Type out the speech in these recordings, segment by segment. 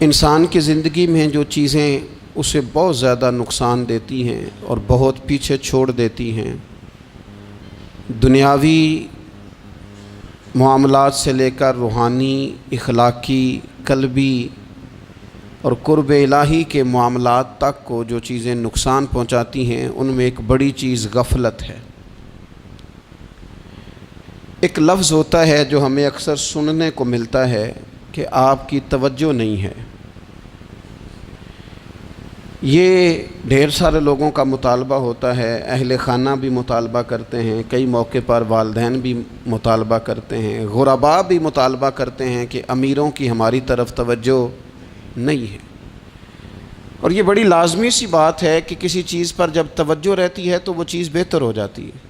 انسان کی زندگی میں جو چیزیں اسے بہت زیادہ نقصان دیتی ہیں اور بہت پیچھے چھوڑ دیتی ہیں، دنیاوی معاملات سے لے کر روحانی، اخلاقی، قلبی اور قرب الہی کے معاملات تک کو جو چیزیں نقصان پہنچاتی ہیں، ان میں ایک بڑی چیز غفلت ہے۔ ایک لفظ ہوتا ہے جو ہمیں اکثر سننے کو ملتا ہے کہ آپ کی توجہ نہیں ہے۔ یہ ڈھیر سارے لوگوں کا مطالبہ ہوتا ہے، اہل خانہ بھی مطالبہ کرتے ہیں، کئی موقع پر والدین بھی مطالبہ کرتے ہیں، غرباء بھی مطالبہ کرتے ہیں کہ امیروں کی ہماری طرف توجہ نہیں ہے۔ اور یہ بڑی لازمی سی بات ہے کہ کسی چیز پر جب توجہ رہتی ہے تو وہ چیز بہتر ہو جاتی ہے،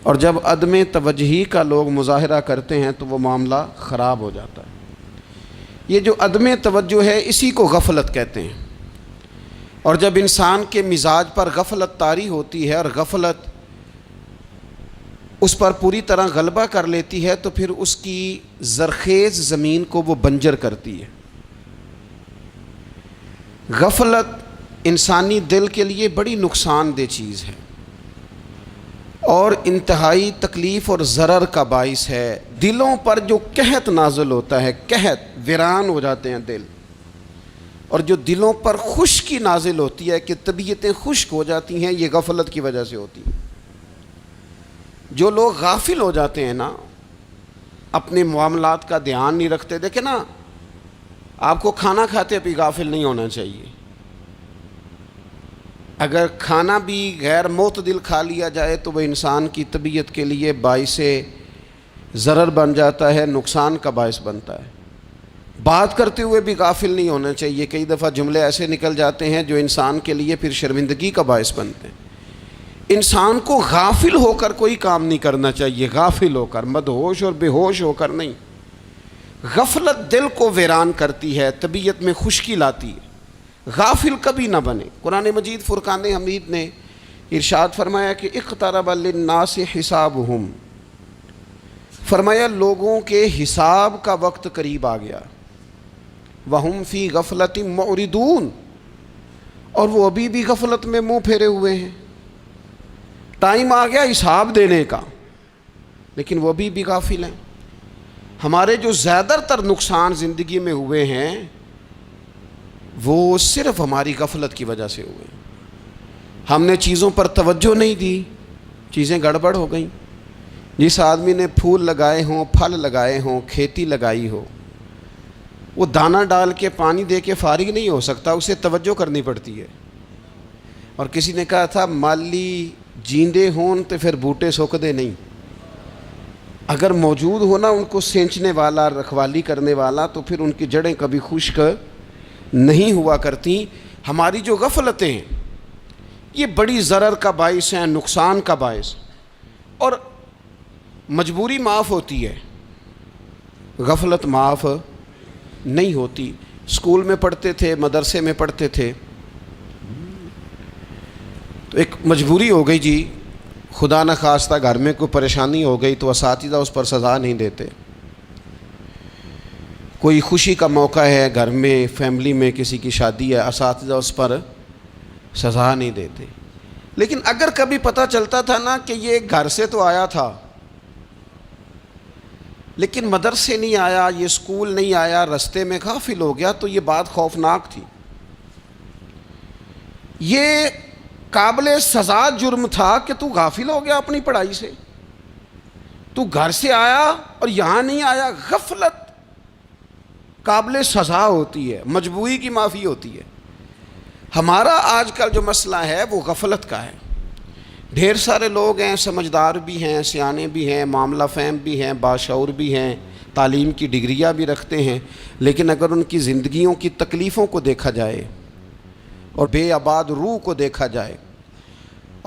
اور جب عدم توجہی کا لوگ مظاہرہ کرتے ہیں تو وہ معاملہ خراب ہو جاتا ہے۔ یہ جو عدم توجہ ہے اسی کو غفلت کہتے ہیں، اور جب انسان کے مزاج پر غفلت طاری ہوتی ہے اور غفلت اس پر پوری طرح غلبہ کر لیتی ہے تو پھر اس کی زرخیز زمین کو وہ بنجر کرتی ہے۔ غفلت انسانی دل کے لیے بڑی نقصان دہ چیز ہے اور انتہائی تکلیف اور ضرر کا باعث ہے۔ دلوں پر جو قحط نازل ہوتا ہے، قحط، ویران ہو جاتے ہیں دل، اور جو دلوں پر خشکی نازل ہوتی ہے کہ طبیعتیں خشک ہو جاتی ہیں، یہ غفلت کی وجہ سے ہوتی ہے۔ جو لوگ غافل ہو جاتے ہیں نا، اپنے معاملات کا دھیان نہیں رکھتے، دیکھیں نا، آپ کو کھانا کھاتے بھی غافل نہیں ہونا چاہیے۔ اگر کھانا بھی غیر معتدل کھا لیا جائے تو وہ انسان کی طبیعت کے لیے باعث ضرر بن جاتا ہے، نقصان کا باعث بنتا ہے۔ بات کرتے ہوئے بھی غافل نہیں ہونا چاہیے، کئی دفعہ جملے ایسے نکل جاتے ہیں جو انسان کے لیے پھر شرمندگی کا باعث بنتے ہیں۔ انسان کو غافل ہو کر کوئی کام نہیں کرنا چاہیے، غافل ہو کر، مدہوش اور بے ہوش ہو کر نہیں۔ غفلت دل کو ویران کرتی ہے، طبیعت میں خشکی لاتی ہے۔ غافل کبھی نہ بنے۔ قرآن مجید فرقان حمید نے ارشاد فرمایا کہ اقترب للناس حسابہم، فرمایا لوگوں کے حساب کا وقت قریب آ گیا، وہم فی غفلۃ معرضون، اور وہ ابھی بھی غفلت میں منہ پھیرے ہوئے ہیں۔ ٹائم آ گیا حساب دینے کا، لیکن وہ ابھی بھی غافل ہیں۔ ہمارے جو زیادہ تر نقصان زندگی میں ہوئے ہیں وہ صرف ہماری غفلت کی وجہ سے ہوئے۔ ہم نے چیزوں پر توجہ نہیں دی، چیزیں گڑبڑ ہو گئیں۔ جس آدمی نے پھول لگائے ہوں، پھل لگائے ہوں، کھیتی لگائی ہو، وہ دانہ ڈال کے پانی دے کے فارغ نہیں ہو سکتا، اسے توجہ کرنی پڑتی ہے۔ اور کسی نے کہا تھا مالی جیندے ہون تو پھر بوٹے سوکھدے نہیں۔ اگر موجود ہونا ان کو سینچنے والا، رکھوالی کرنے والا، تو پھر ان کی جڑیں کبھی خشک نہیں ہوا کرتی۔ ہماری جو غفلتیں ہیں یہ بڑی ضرر کا باعث ہیں، نقصان کا باعث، اور مجبوری معاف ہوتی ہے، غفلت معاف نہیں ہوتی۔ اسکول میں پڑھتے تھے، مدرسے میں پڑھتے تھے، تو ایک مجبوری ہو گئی جی، خدا نہ خواستہ گھر میں کوئی پریشانی ہو گئی تو اساتذہ اس پر سزا نہیں دیتے۔ کوئی خوشی کا موقع ہے گھر میں، فیملی میں کسی کی شادی ہے، اساتذہ اس پر سزا نہیں دیتے۔ لیکن اگر کبھی پتہ چلتا تھا نا کہ یہ گھر سے تو آیا تھا لیکن مدرسے نہیں آیا، یہ اسکول نہیں آیا، رستے میں غافل ہو گیا، تو یہ بات خوفناک تھی۔ یہ قابل سزا جرم تھا کہ تو غافل ہو گیا اپنی پڑھائی سے، تو گھر سے آیا اور یہاں نہیں آیا۔ غفلت قابل سزا ہوتی ہے، مجبوری کی معافی ہوتی ہے۔ ہمارا آج کل جو مسئلہ ہے وہ غفلت کا ہے۔ ڈھیر سارے لوگ ہیں، سمجھدار بھی ہیں، سیانے بھی ہیں، معاملہ فہم بھی ہیں، باشعور بھی ہیں، تعلیم کی ڈگریاں بھی رکھتے ہیں، لیکن اگر ان کی زندگیوں کی تکلیفوں کو دیکھا جائے اور بے آباد روح کو دیکھا جائے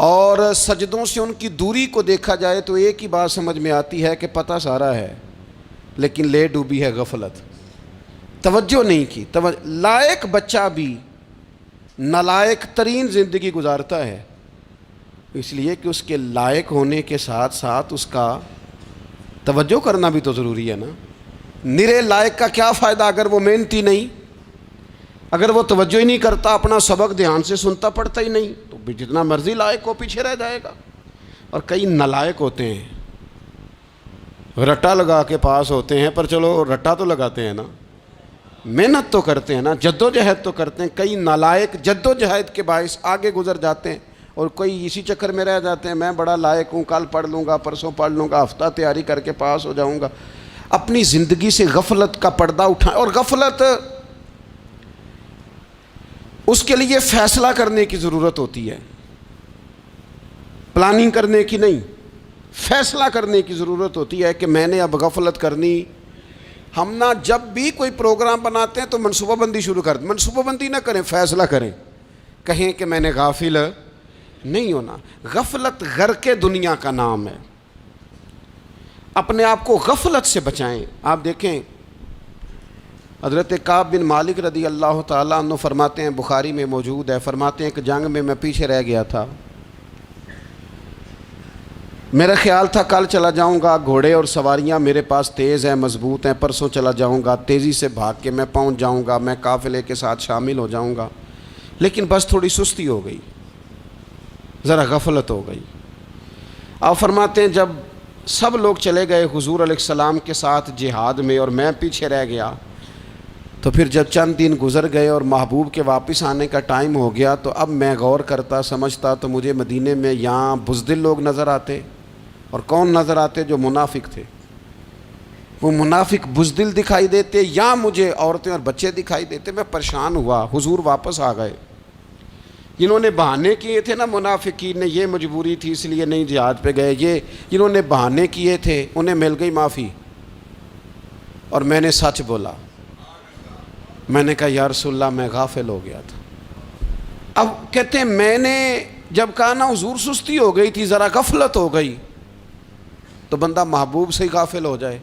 اور سجدوں سے ان کی دوری کو دیکھا جائے تو ایک ہی بات سمجھ میں آتی ہے کہ پتہ سارا ہے لیکن لے ڈوبی ہے غفلت، توجہ نہیں کی۔ لائق بچہ بھی نالائق ترین زندگی گزارتا ہے، اس لیے کہ اس کے لائق ہونے کے ساتھ ساتھ اس کا توجہ کرنا بھی تو ضروری ہے نا۔ نرے لائق کا کیا فائدہ اگر وہ محنتی نہیں، اگر وہ توجہ ہی نہیں کرتا، اپنا سبق دھیان سے سنتا پڑھتا ہی نہیں، تو بھی جتنا مرضی لائق ہو پیچھے رہ جائے گا۔ اور کئی نالائق ہوتے ہیں، رٹا لگا کے پاس ہوتے ہیں، پر چلو رٹا تو لگاتے ہیں نا، محنت تو کرتے ہیں نا، جد و جہد تو کرتے ہیں۔ کئی نالائق جد و جہد کے باعث آگے گزر جاتے ہیں، اور کوئی اسی چکر میں رہ جاتے ہیں، میں بڑا لائق ہوں، کل پڑھ لوں گا، پرسوں پڑھ لوں گا، ہفتہ تیاری کر کے پاس ہو جاؤں گا۔ اپنی زندگی سے غفلت کا پردہ اٹھائیں، اور غفلت اس کے لیے فیصلہ کرنے کی ضرورت ہوتی ہے، پلاننگ کرنے کی نہیں، فیصلہ کرنے کی ضرورت ہوتی ہے کہ میں نے اب غفلت کرنی۔ ہم نہ جب بھی کوئی پروگرام بناتے ہیں تو منصوبہ بندی شروع کر دیں، منصوبہ بندی نہ کریں، فیصلہ کریں، کہیں کہ میں نے غافل نہیں ہونا۔ غفلت غرق دنیا کا نام ہے، اپنے آپ کو غفلت سے بچائیں۔ آپ دیکھیں حضرت کعب بن مالک رضی اللہ تعالیٰ عنہ فرماتے ہیں، بخاری میں موجود ہے، فرماتے ہیں کہ جنگ میں پیچھے رہ گیا تھا، میرا خیال تھا کل چلا جاؤں گا، گھوڑے اور سواریاں میرے پاس تیز ہیں، مضبوط ہیں، پرسوں چلا جاؤں گا، تیزی سے بھاگ کے میں پہنچ جاؤں گا، میں قافلے کے ساتھ شامل ہو جاؤں گا، لیکن بس تھوڑی سستی ہو گئی، ذرا غفلت ہو گئی۔ آپ فرماتے ہیں جب سب لوگ چلے گئے حضور علیہ السلام کے ساتھ جہاد میں اور میں پیچھے رہ گیا، تو پھر جب چند دن گزر گئے اور محبوب کے واپس آنے کا ٹائم ہو گیا، تو اب میں غور کرتا سمجھتا تو مجھے مدینے میں یہاں بزدل لوگ نظر آتے، اور کون نظر آتے؟ جو منافق تھے، وہ منافق بزدل دکھائی دیتے، یا مجھے عورتیں اور بچے دکھائی دیتے۔ میں پریشان ہوا، حضور واپس آ گئے۔ جنہوں نے بہانے کیے تھے نا منافقین نے، یہ مجبوری تھی اس لیے نہیں جہاد پہ گئے، یہ جنہوں نے بہانے کیے تھے انہیں مل گئی معافی، اور میں نے سچ بولا، میں نے کہا یا رسول اللہ میں غافل ہو گیا تھا۔ اب کہتے ہیں میں نے جب کہا نا حضور سستی ہو گئی تھی، ذرا غفلت ہو گئی، تو بندہ محبوب سے ہی غافل ہو جائے،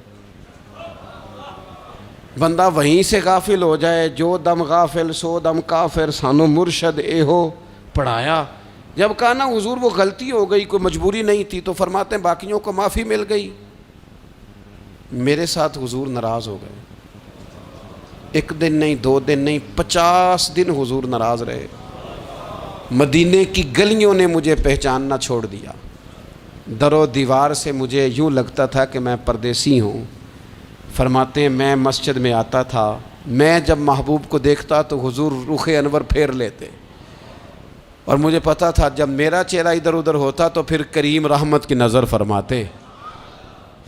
بندہ وہیں سے غافل ہو جائے۔ جو دم غافل سو دم کافر، سانو مرشد اے ہو پڑھایا۔ جب کہا نا حضور وہ غلطی ہو گئی، کوئی مجبوری نہیں تھی، تو فرماتے ہیں باقیوں کو معافی مل گئی، میرے ساتھ حضور ناراض ہو گئے۔ ایک دن نہیں، 2 دن نہیں، 50 دن حضور ناراض رہے۔ مدینے کی گلیوں نے مجھے پہچاننا چھوڑ دیا، در و دیوار سے مجھے یوں لگتا تھا کہ میں پردیسی ہوں۔ فرماتے ہیں میں مسجد میں آتا تھا، میں جب محبوب کو دیکھتا تو حضور رخ انور پھیر لیتے، اور مجھے پتا تھا جب میرا چہرہ ادھر ادھر ہوتا تو پھر کریم رحمت کی نظر فرماتے۔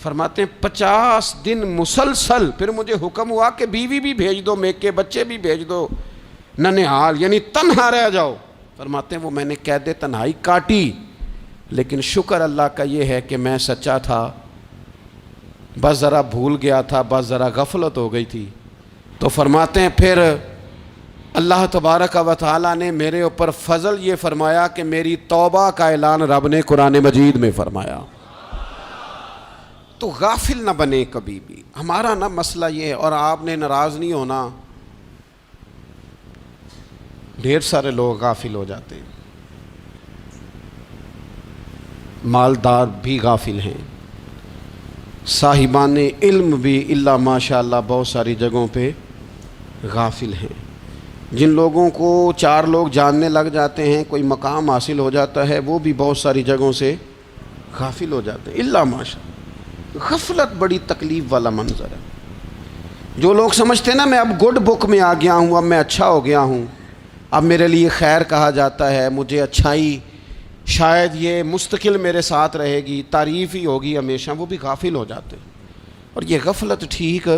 فرماتے ہیں 50 دن مسلسل، پھر مجھے حکم ہوا کہ بیوی بھی بھیج دو، میکے بچے بھی بھیج دو، ننہال یعنی تنہا رہ جاؤ۔ فرماتے ہیں وہ میں نے قید تنہائی کاٹی، لیکن شکر اللہ کا یہ ہے کہ میں سچا تھا، بس ذرا بھول گیا تھا، بس ذرا غفلت ہو گئی تھی۔ تو فرماتے ہیں پھر اللہ تبارک و تعالیٰ نے میرے اوپر فضل یہ فرمایا کہ میری توبہ کا اعلان رب نے قرآن مجید میں فرمایا۔ تو غافل نہ بنے کبھی بھی، ہمارا نا مسئلہ یہ ہے، اور آپ نے ناراض نہیں ہونا، ڈھیر سارے لوگ غافل ہو جاتے ہیں، مالدار بھی غافل ہیں، صاحبان علم بھی الا ماشاء اللہ بہت ساری جگہوں پہ غافل ہیں۔ جن لوگوں کو 4 لوگ جاننے لگ جاتے ہیں، کوئی مقام حاصل ہو جاتا ہے، وہ بھی بہت ساری جگہوں سے غافل ہو جاتے ہیں الا ماشاء اللہ۔ غفلت بڑی تکلیف والا منظر ہے۔ جو لوگ سمجھتے ہیں نا میں اب گڈ بک میں آ گیا ہوں، اب میں اچھا ہو گیا ہوں، اب میرے لیے خیر کہا جاتا ہے، مجھے اچھائی شاید یہ مستقل میرے ساتھ رہے گی، تعریف ہی ہوگی ہمیشہ، وہ بھی غافل ہو جاتے ہیں۔ اور یہ غفلت ٹھیک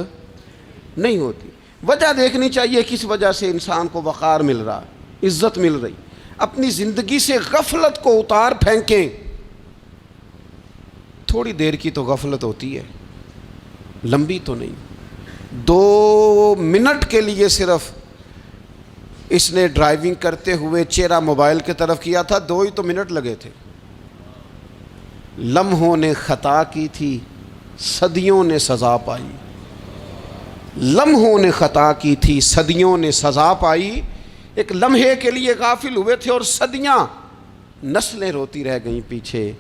نہیں ہوتی۔ وجہ دیکھنی چاہیے کس وجہ سے انسان کو وقار مل رہا، عزت مل رہی۔ اپنی زندگی سے غفلت کو اتار پھینکیں۔ تھوڑی دیر کی تو غفلت ہوتی ہے، لمبی تو نہیں۔ 2 منٹ کے لیے صرف اس نے ڈرائیونگ کرتے ہوئے چہرہ موبائل کی طرف کیا تھا، 2 ہی تو منٹ لگے تھے۔ لمحوں نے خطا کی تھی، صدیوں نے سزا پائی۔ لمحوں نے خطا کی تھی، صدیوں نے سزا پائی۔ ایک لمحے کے لیے غافل ہوئے تھے اور صدیاں، نسلیں روتی رہ گئیں پیچھے۔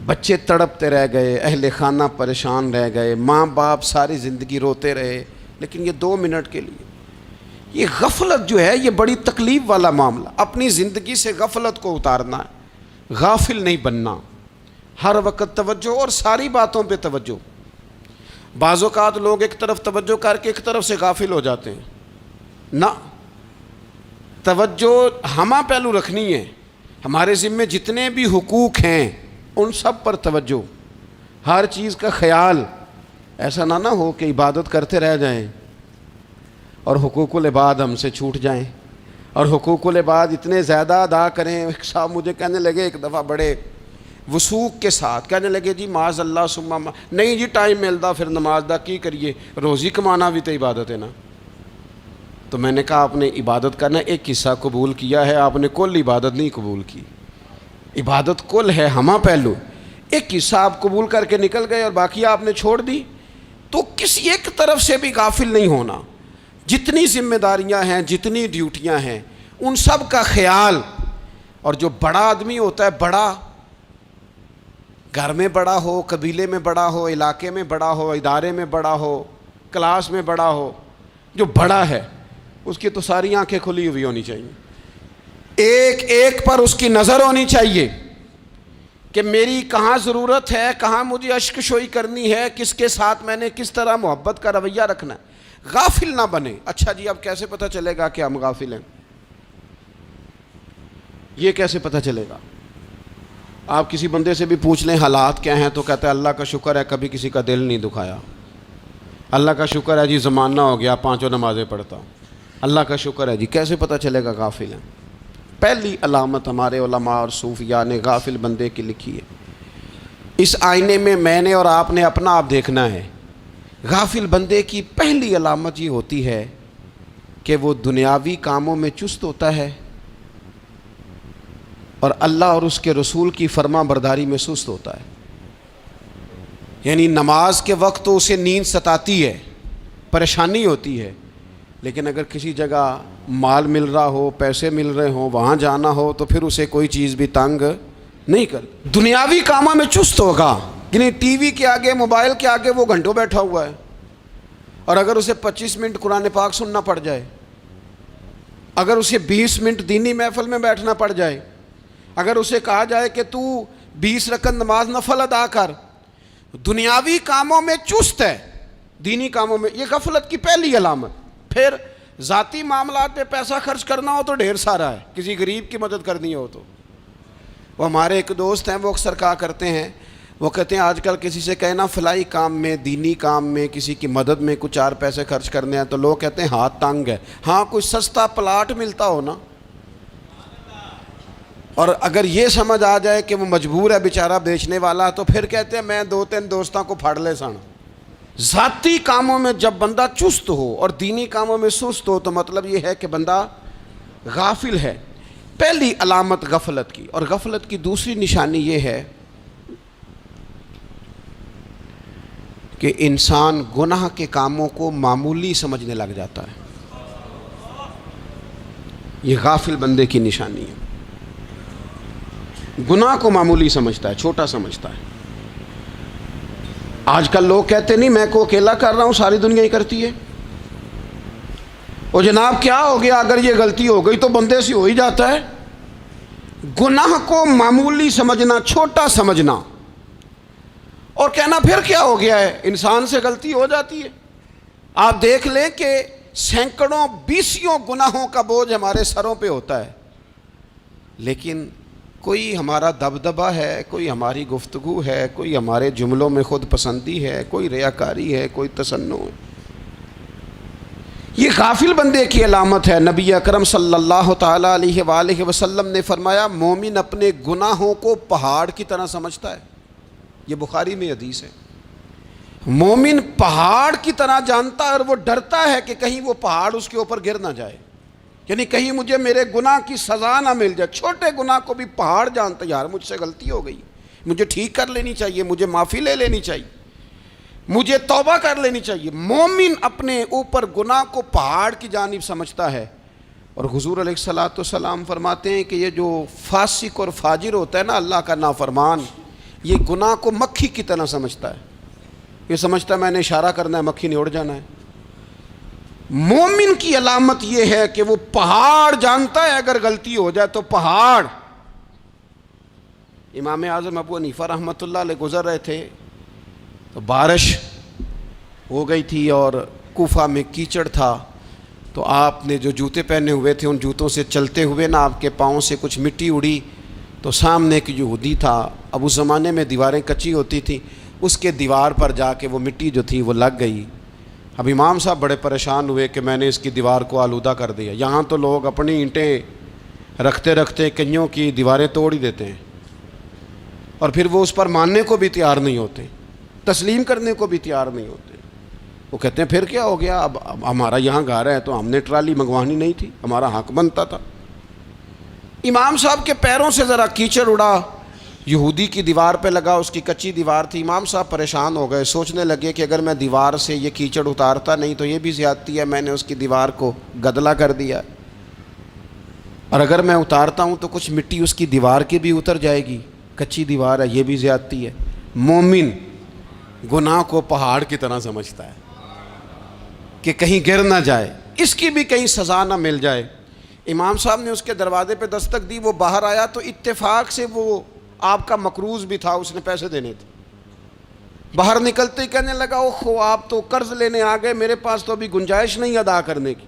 بچے تڑپتے رہ گئے، اہل خانہ پریشان رہ گئے، ماں باپ ساری زندگی روتے رہے، لیکن یہ 2 منٹ کے لیے یہ غفلت جو ہے یہ بڑی تکلیف والا معاملہ. اپنی زندگی سے غفلت کو اتارنا ہے، غافل نہیں بننا، ہر وقت توجہ اور ساری باتوں پہ توجہ. بعض اوقات لوگ ایک طرف توجہ کر کے ایک طرف سے غافل ہو جاتے ہیں. نہ، توجہ ہمہ پہلو رکھنی ہے. ہمارے ذمے جتنے بھی حقوق ہیں ان سب پر توجہ، ہر چیز کا خیال. ایسا نہ ہو کہ عبادت کرتے رہ جائیں اور حقوق العباد ہم سے چھوٹ جائیں، اور حقوق العباد اتنے زیادہ ادا کریں. ایک صاحب مجھے کہنے لگے ایک دفعہ بڑے وثوق کے ساتھ کہنے لگے جی معاذ اللہ ثم نہیں جی ٹائم ملتا پھر نماز دا کی کریے، روزی کمانا بھی تو عبادت ہے نا. تو میں نے کہا آپ نے عبادت کرنا ایک حصہ قبول کیا ہے، آپ نے کل عبادت نہیں قبول کی. عبادت کل ہے، ہمہ پہلو. ایک حصہ آپ قبول کر کے نکل گئے اور باقی آپ نے چھوڑ دی. تو کسی ایک طرف سے بھی غافل نہیں ہونا. جتنی ذمہ داریاں ہیں، جتنی ڈیوٹیاں ہیں، ان سب کا خیال. اور جو بڑا آدمی ہوتا ہے، بڑا گھر میں بڑا ہو، قبیلے میں بڑا ہو، علاقے میں بڑا ہو، ادارے میں بڑا ہو، کلاس میں بڑا ہو، جو بڑا ہے اس کی تو ساری آنکھیں کھلی ہوئی ہونی چاہیے. ایک ایک پر اس کی نظر ہونی چاہیے کہ میری کہاں ضرورت ہے، کہاں مجھے اشک شوئی کرنی ہے، کس کے ساتھ میں نے کس طرح محبت کا رویہ رکھنا ہے. غافل نہ بنے. اچھا جی اب کیسے پتہ چلے گا کہ ہم غافل ہیں؟ یہ کیسے پتہ چلے گا؟ آپ کسی بندے سے بھی پوچھ لیں حالات کیا ہیں تو کہتا ہے اللہ کا شکر ہے کبھی کسی کا دل نہیں دکھایا، اللہ کا شکر ہے جی زمانہ ہو گیا 5 نمازیں پڑھتا ہوں، اللہ کا شکر ہے جی. کیسے پتہ چلے گا غافل ہیں؟ پہلی علامت ہمارے علماء اور صوفیاء نے غافل بندے کی لکھی ہے. اس آئینے میں نے اور آپ نے اپنا آپ دیکھنا ہے. غافل بندے کی پہلی علامت یہ ہوتی ہے کہ وہ دنیاوی کاموں میں چست ہوتا ہے اور اللہ اور اس کے رسول کی فرما برداری میں سست ہوتا ہے. یعنی نماز کے وقت تو اسے نیند ستاتی ہے، پریشانی ہوتی ہے، لیکن اگر کسی جگہ مال مل رہا ہو، پیسے مل رہے ہوں، وہاں جانا ہو تو پھر اسے کوئی چیز بھی تنگ نہیں کر. دنیاوی کاموں میں چست ہوگا، یعنی ٹی وی کے آگے، موبائل کے آگے وہ گھنٹوں بیٹھا ہوا ہے. اور اگر اسے 25 منٹ قرآن پاک سننا پڑ جائے، اگر اسے 20 منٹ دینی محفل میں بیٹھنا پڑ جائے، اگر اسے کہا جائے کہ تو 20 رکعت نماز نفل ادا کر، دنیاوی کاموں میں چست ہے، دینی کاموں میں، یہ غفلت کی پہلی علامت. پھر ذاتی معاملات پہ پیسہ خرچ کرنا ہو تو ڈھیر سارا ہے، کسی غریب کی مدد کرنی ہو تو. وہ ہمارے ایک دوست ہیں، وہ اکثر کہا کرتے ہیں، وہ کہتے ہیں آج کل کسی سے کہنا فلائی کام میں، دینی کام میں، کسی کی مدد میں کچھ 4 پیسے خرچ کرنے ہیں تو لوگ کہتے ہیں ہاتھ تنگ ہے. ہاں کوئی سستا پلاٹ ملتا ہو نا، اور اگر یہ سمجھ آ جائے کہ وہ مجبور ہے بیچارہ بیچنے والا، تو پھر کہتے ہیں میں 2-3 دوستوں کو پھاڑ لے سن. ذاتی کاموں میں جب بندہ چست ہو اور دینی کاموں میں سست ہو تو مطلب یہ ہے کہ بندہ غافل ہے. پہلی علامت غفلت کی. اور غفلت کی دوسری نشانی یہ ہے کہ انسان گناہ کے کاموں کو معمولی سمجھنے لگ جاتا ہے. یہ غافل بندے کی نشانی ہے. گناہ کو معمولی سمجھتا ہے، چھوٹا سمجھتا ہے. آج کل لوگ کہتے نہیں میں کو اکیلا کر رہا ہوں، ساری دنیا ہی کرتی ہے. اور جناب کیا ہو گیا، اگر یہ غلطی ہو گئی تو بندے سے ہو ہی جاتا ہے. گناہ کو معمولی سمجھنا، چھوٹا سمجھنا اور کہنا پھر کیا ہو گیا ہے، انسان سے غلطی ہو جاتی ہے. آپ دیکھ لیں کہ سینکڑوں بیسیوں گناہوں کا بوجھ ہمارے سروں پہ ہوتا ہے، لیکن کوئی ہمارا دبدبہ ہے، کوئی ہماری گفتگو ہے، کوئی ہمارے جملوں میں خود پسندی ہے، کوئی ریاکاری ہے، کوئی تصنع ہے. یہ غافل بندے کی علامت ہے. نبی اکرم صلی اللہ تعالی علیہ وآلہ وسلم نے فرمایا مومن اپنے گناہوں کو پہاڑ کی طرح سمجھتا ہے. یہ بخاری میں حدیث ہے. مومن پہاڑ کی طرح جانتا ہے اور وہ ڈرتا ہے کہ کہیں وہ پہاڑ اس کے اوپر گر نہ جائے، یعنی کہیں مجھے میرے گناہ کی سزا نہ مل جائے. چھوٹے گناہ کو بھی پہاڑ جانتا ہے، یار مجھ سے غلطی ہو گئی، مجھے ٹھیک کر لینی چاہیے، مجھے معافی لے لینی چاہیے، مجھے توبہ کر لینی چاہیے. مومن اپنے اوپر گناہ کو پہاڑ کی جانب سمجھتا ہے. اور حضور علیہ الصلوۃ والسلام فرماتے ہیں کہ یہ جو فاسق اور فاجر ہوتا ہے نا، اللہ کا نافرمان، یہ گناہ کو مکھی کی طرح سمجھتا ہے. یہ سمجھتا ہے میں نے اشارہ کرنا ہے مکھی نے اڑ جانا ہے. مومن کی علامت یہ ہے کہ وہ پہاڑ جانتا ہے اگر غلطی ہو جائے تو پہاڑ. امام اعظم ابو حنیفہ رحمۃ اللہ علیہ گزر رہے تھے تو بارش ہو گئی تھی اور کوفہ میں کیچڑ تھا, تو آپ نے جو جوتے پہنے ہوئے تھے ان جوتوں سے چلتے ہوئے نا آپ کے پاؤں سے کچھ مٹی اڑی, تو سامنے ایک یہودی تھا, اب اس زمانے میں دیواریں کچی ہوتی تھیں, اس کے دیوار پر جا کے وہ مٹی جو تھی وہ لگ گئی. اب امام صاحب بڑے پریشان ہوئے کہ میں نے اس کی دیوار کو آلودہ کر دیا. یہاں تو لوگ اپنی اینٹیں رکھتے رکھتے کئیوں کی دیواریں توڑ ہی دیتے ہیں, اور پھر وہ اس پر ماننے کو بھی تیار نہیں ہوتے, تسلیم کرنے کو بھی تیار نہیں ہوتے. وہ کہتے ہیں پھر کیا ہو گیا, اب ہمارا یہاں گھر ہے تو ہم نے ٹرالی منگوانی نہیں تھی, ہمارا حق بنتا تھا. امام صاحب کے پیروں سے ذرا کیچڑ اڑا, یہودی کی دیوار پہ لگا, اس کی کچی دیوار تھی. امام صاحب پریشان ہو گئے, سوچنے لگے کہ اگر میں دیوار سے یہ کیچڑ اتارتا نہیں تو یہ بھی زیادتی ہے, میں نے اس کی دیوار کو گدلا کر دیا, اور اگر میں اتارتا ہوں تو کچھ مٹی اس کی دیوار کی بھی اتر جائے گی, کچی دیوار ہے, یہ بھی زیادتی ہے. مومن گناہ کو پہاڑ کی طرح سمجھتا ہے کہ کہیں گر نہ جائے, اس کی بھی کہیں سزا نہ مل جائے. امام صاحب نے اس کے دروازے پہ دستک دی, وہ باہر آیا تو اتفاق سے وہ آپ کا مقروض بھی تھا, اس نے پیسے دینے تھے. باہر نکلتے ہی کہنے لگا اوہو آپ تو قرض لینے آ گئے, میرے پاس تو ابھی گنجائش نہیں ادا کرنے کی.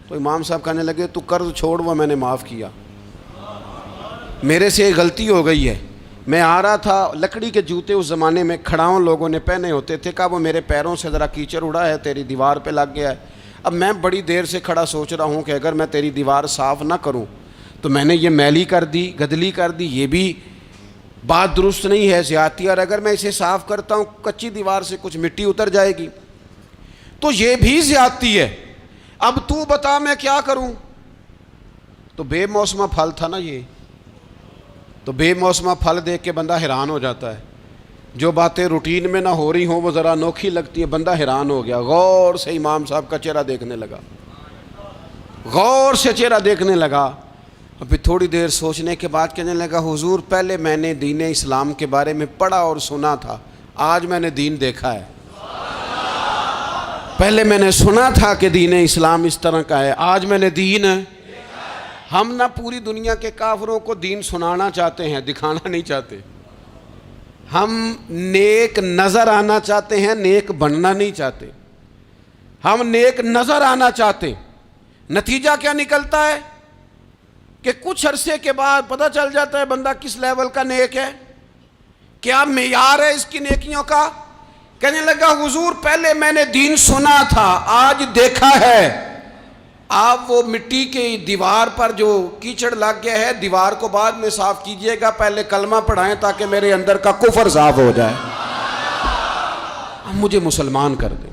تو امام صاحب کہنے لگے تو قرض چھوڑ, وہ میں نے معاف کیا, میرے سے غلطی ہو گئی ہے. میں آ رہا تھا, لکڑی کے جوتے اس زمانے میں کھڑاؤں لوگوں نے پہنے ہوتے تھے, کہا وہ میرے پیروں سے ذرا کیچڑ اڑا ہے, تیری دیوار پہ لگ گیا ہے. اب میں بڑی دیر سے کھڑا سوچ رہا ہوں کہ اگر میں تیری دیوار صاف نہ کروں تو میں نے یہ میلی کر دی, گدلی کر دی, یہ بھی بات درست نہیں ہے, زیادتی, اور اگر میں اسے صاف کرتا ہوں کچی دیوار سے کچھ مٹی اتر جائے گی تو یہ بھی زیادتی ہے. اب تو بتا میں کیا کروں. تو بے موسمہ پھل تھا نا یہ, تو بے موسمہ پھل دیکھ کے بندہ حیران ہو جاتا ہے. جو باتیں روٹین میں نہ ہو رہی ہوں وہ ذرا انوکھی لگتی ہیں, بندہ حیران ہو گیا. غور سے امام صاحب کا چہرہ دیکھنے لگا, غور سے چہرہ دیکھنے لگا, اور پھر تھوڑی دیر سوچنے کے بعد کہنے لگا حضور پہلے میں نے دین اسلام کے بارے میں پڑھا اور سنا تھا, آج میں نے دین دیکھا ہے. پہلے میں نے سنا تھا کہ دین اسلام اس طرح کا ہے, آج میں نے دین. ہم نہ پوری دنیا کے کافروں کو دین سنانا چاہتے ہیں, دکھانا نہیں چاہتے. ہم نیک نظر آنا چاہتے ہیں, نیک بننا نہیں چاہتے. ہم نیک نظر آنا چاہتے. نتیجہ کیا نکلتا ہے کہ کچھ عرصے کے بعد پتہ چل جاتا ہے بندہ کس لیول کا نیک ہے, کیا معیار ہے اس کی نیکیوں کا. کہنے لگا حضور پہلے میں نے دین سنا تھا, آج دیکھا ہے. آپ وہ مٹی کی دیوار پر جو کیچڑ لگ گیا ہے, دیوار کو بعد میں صاف کیجئے گا, پہلے کلمہ پڑھائیں تاکہ میرے اندر کا کفر صاف ہو جائے, مجھے مسلمان کر دیں.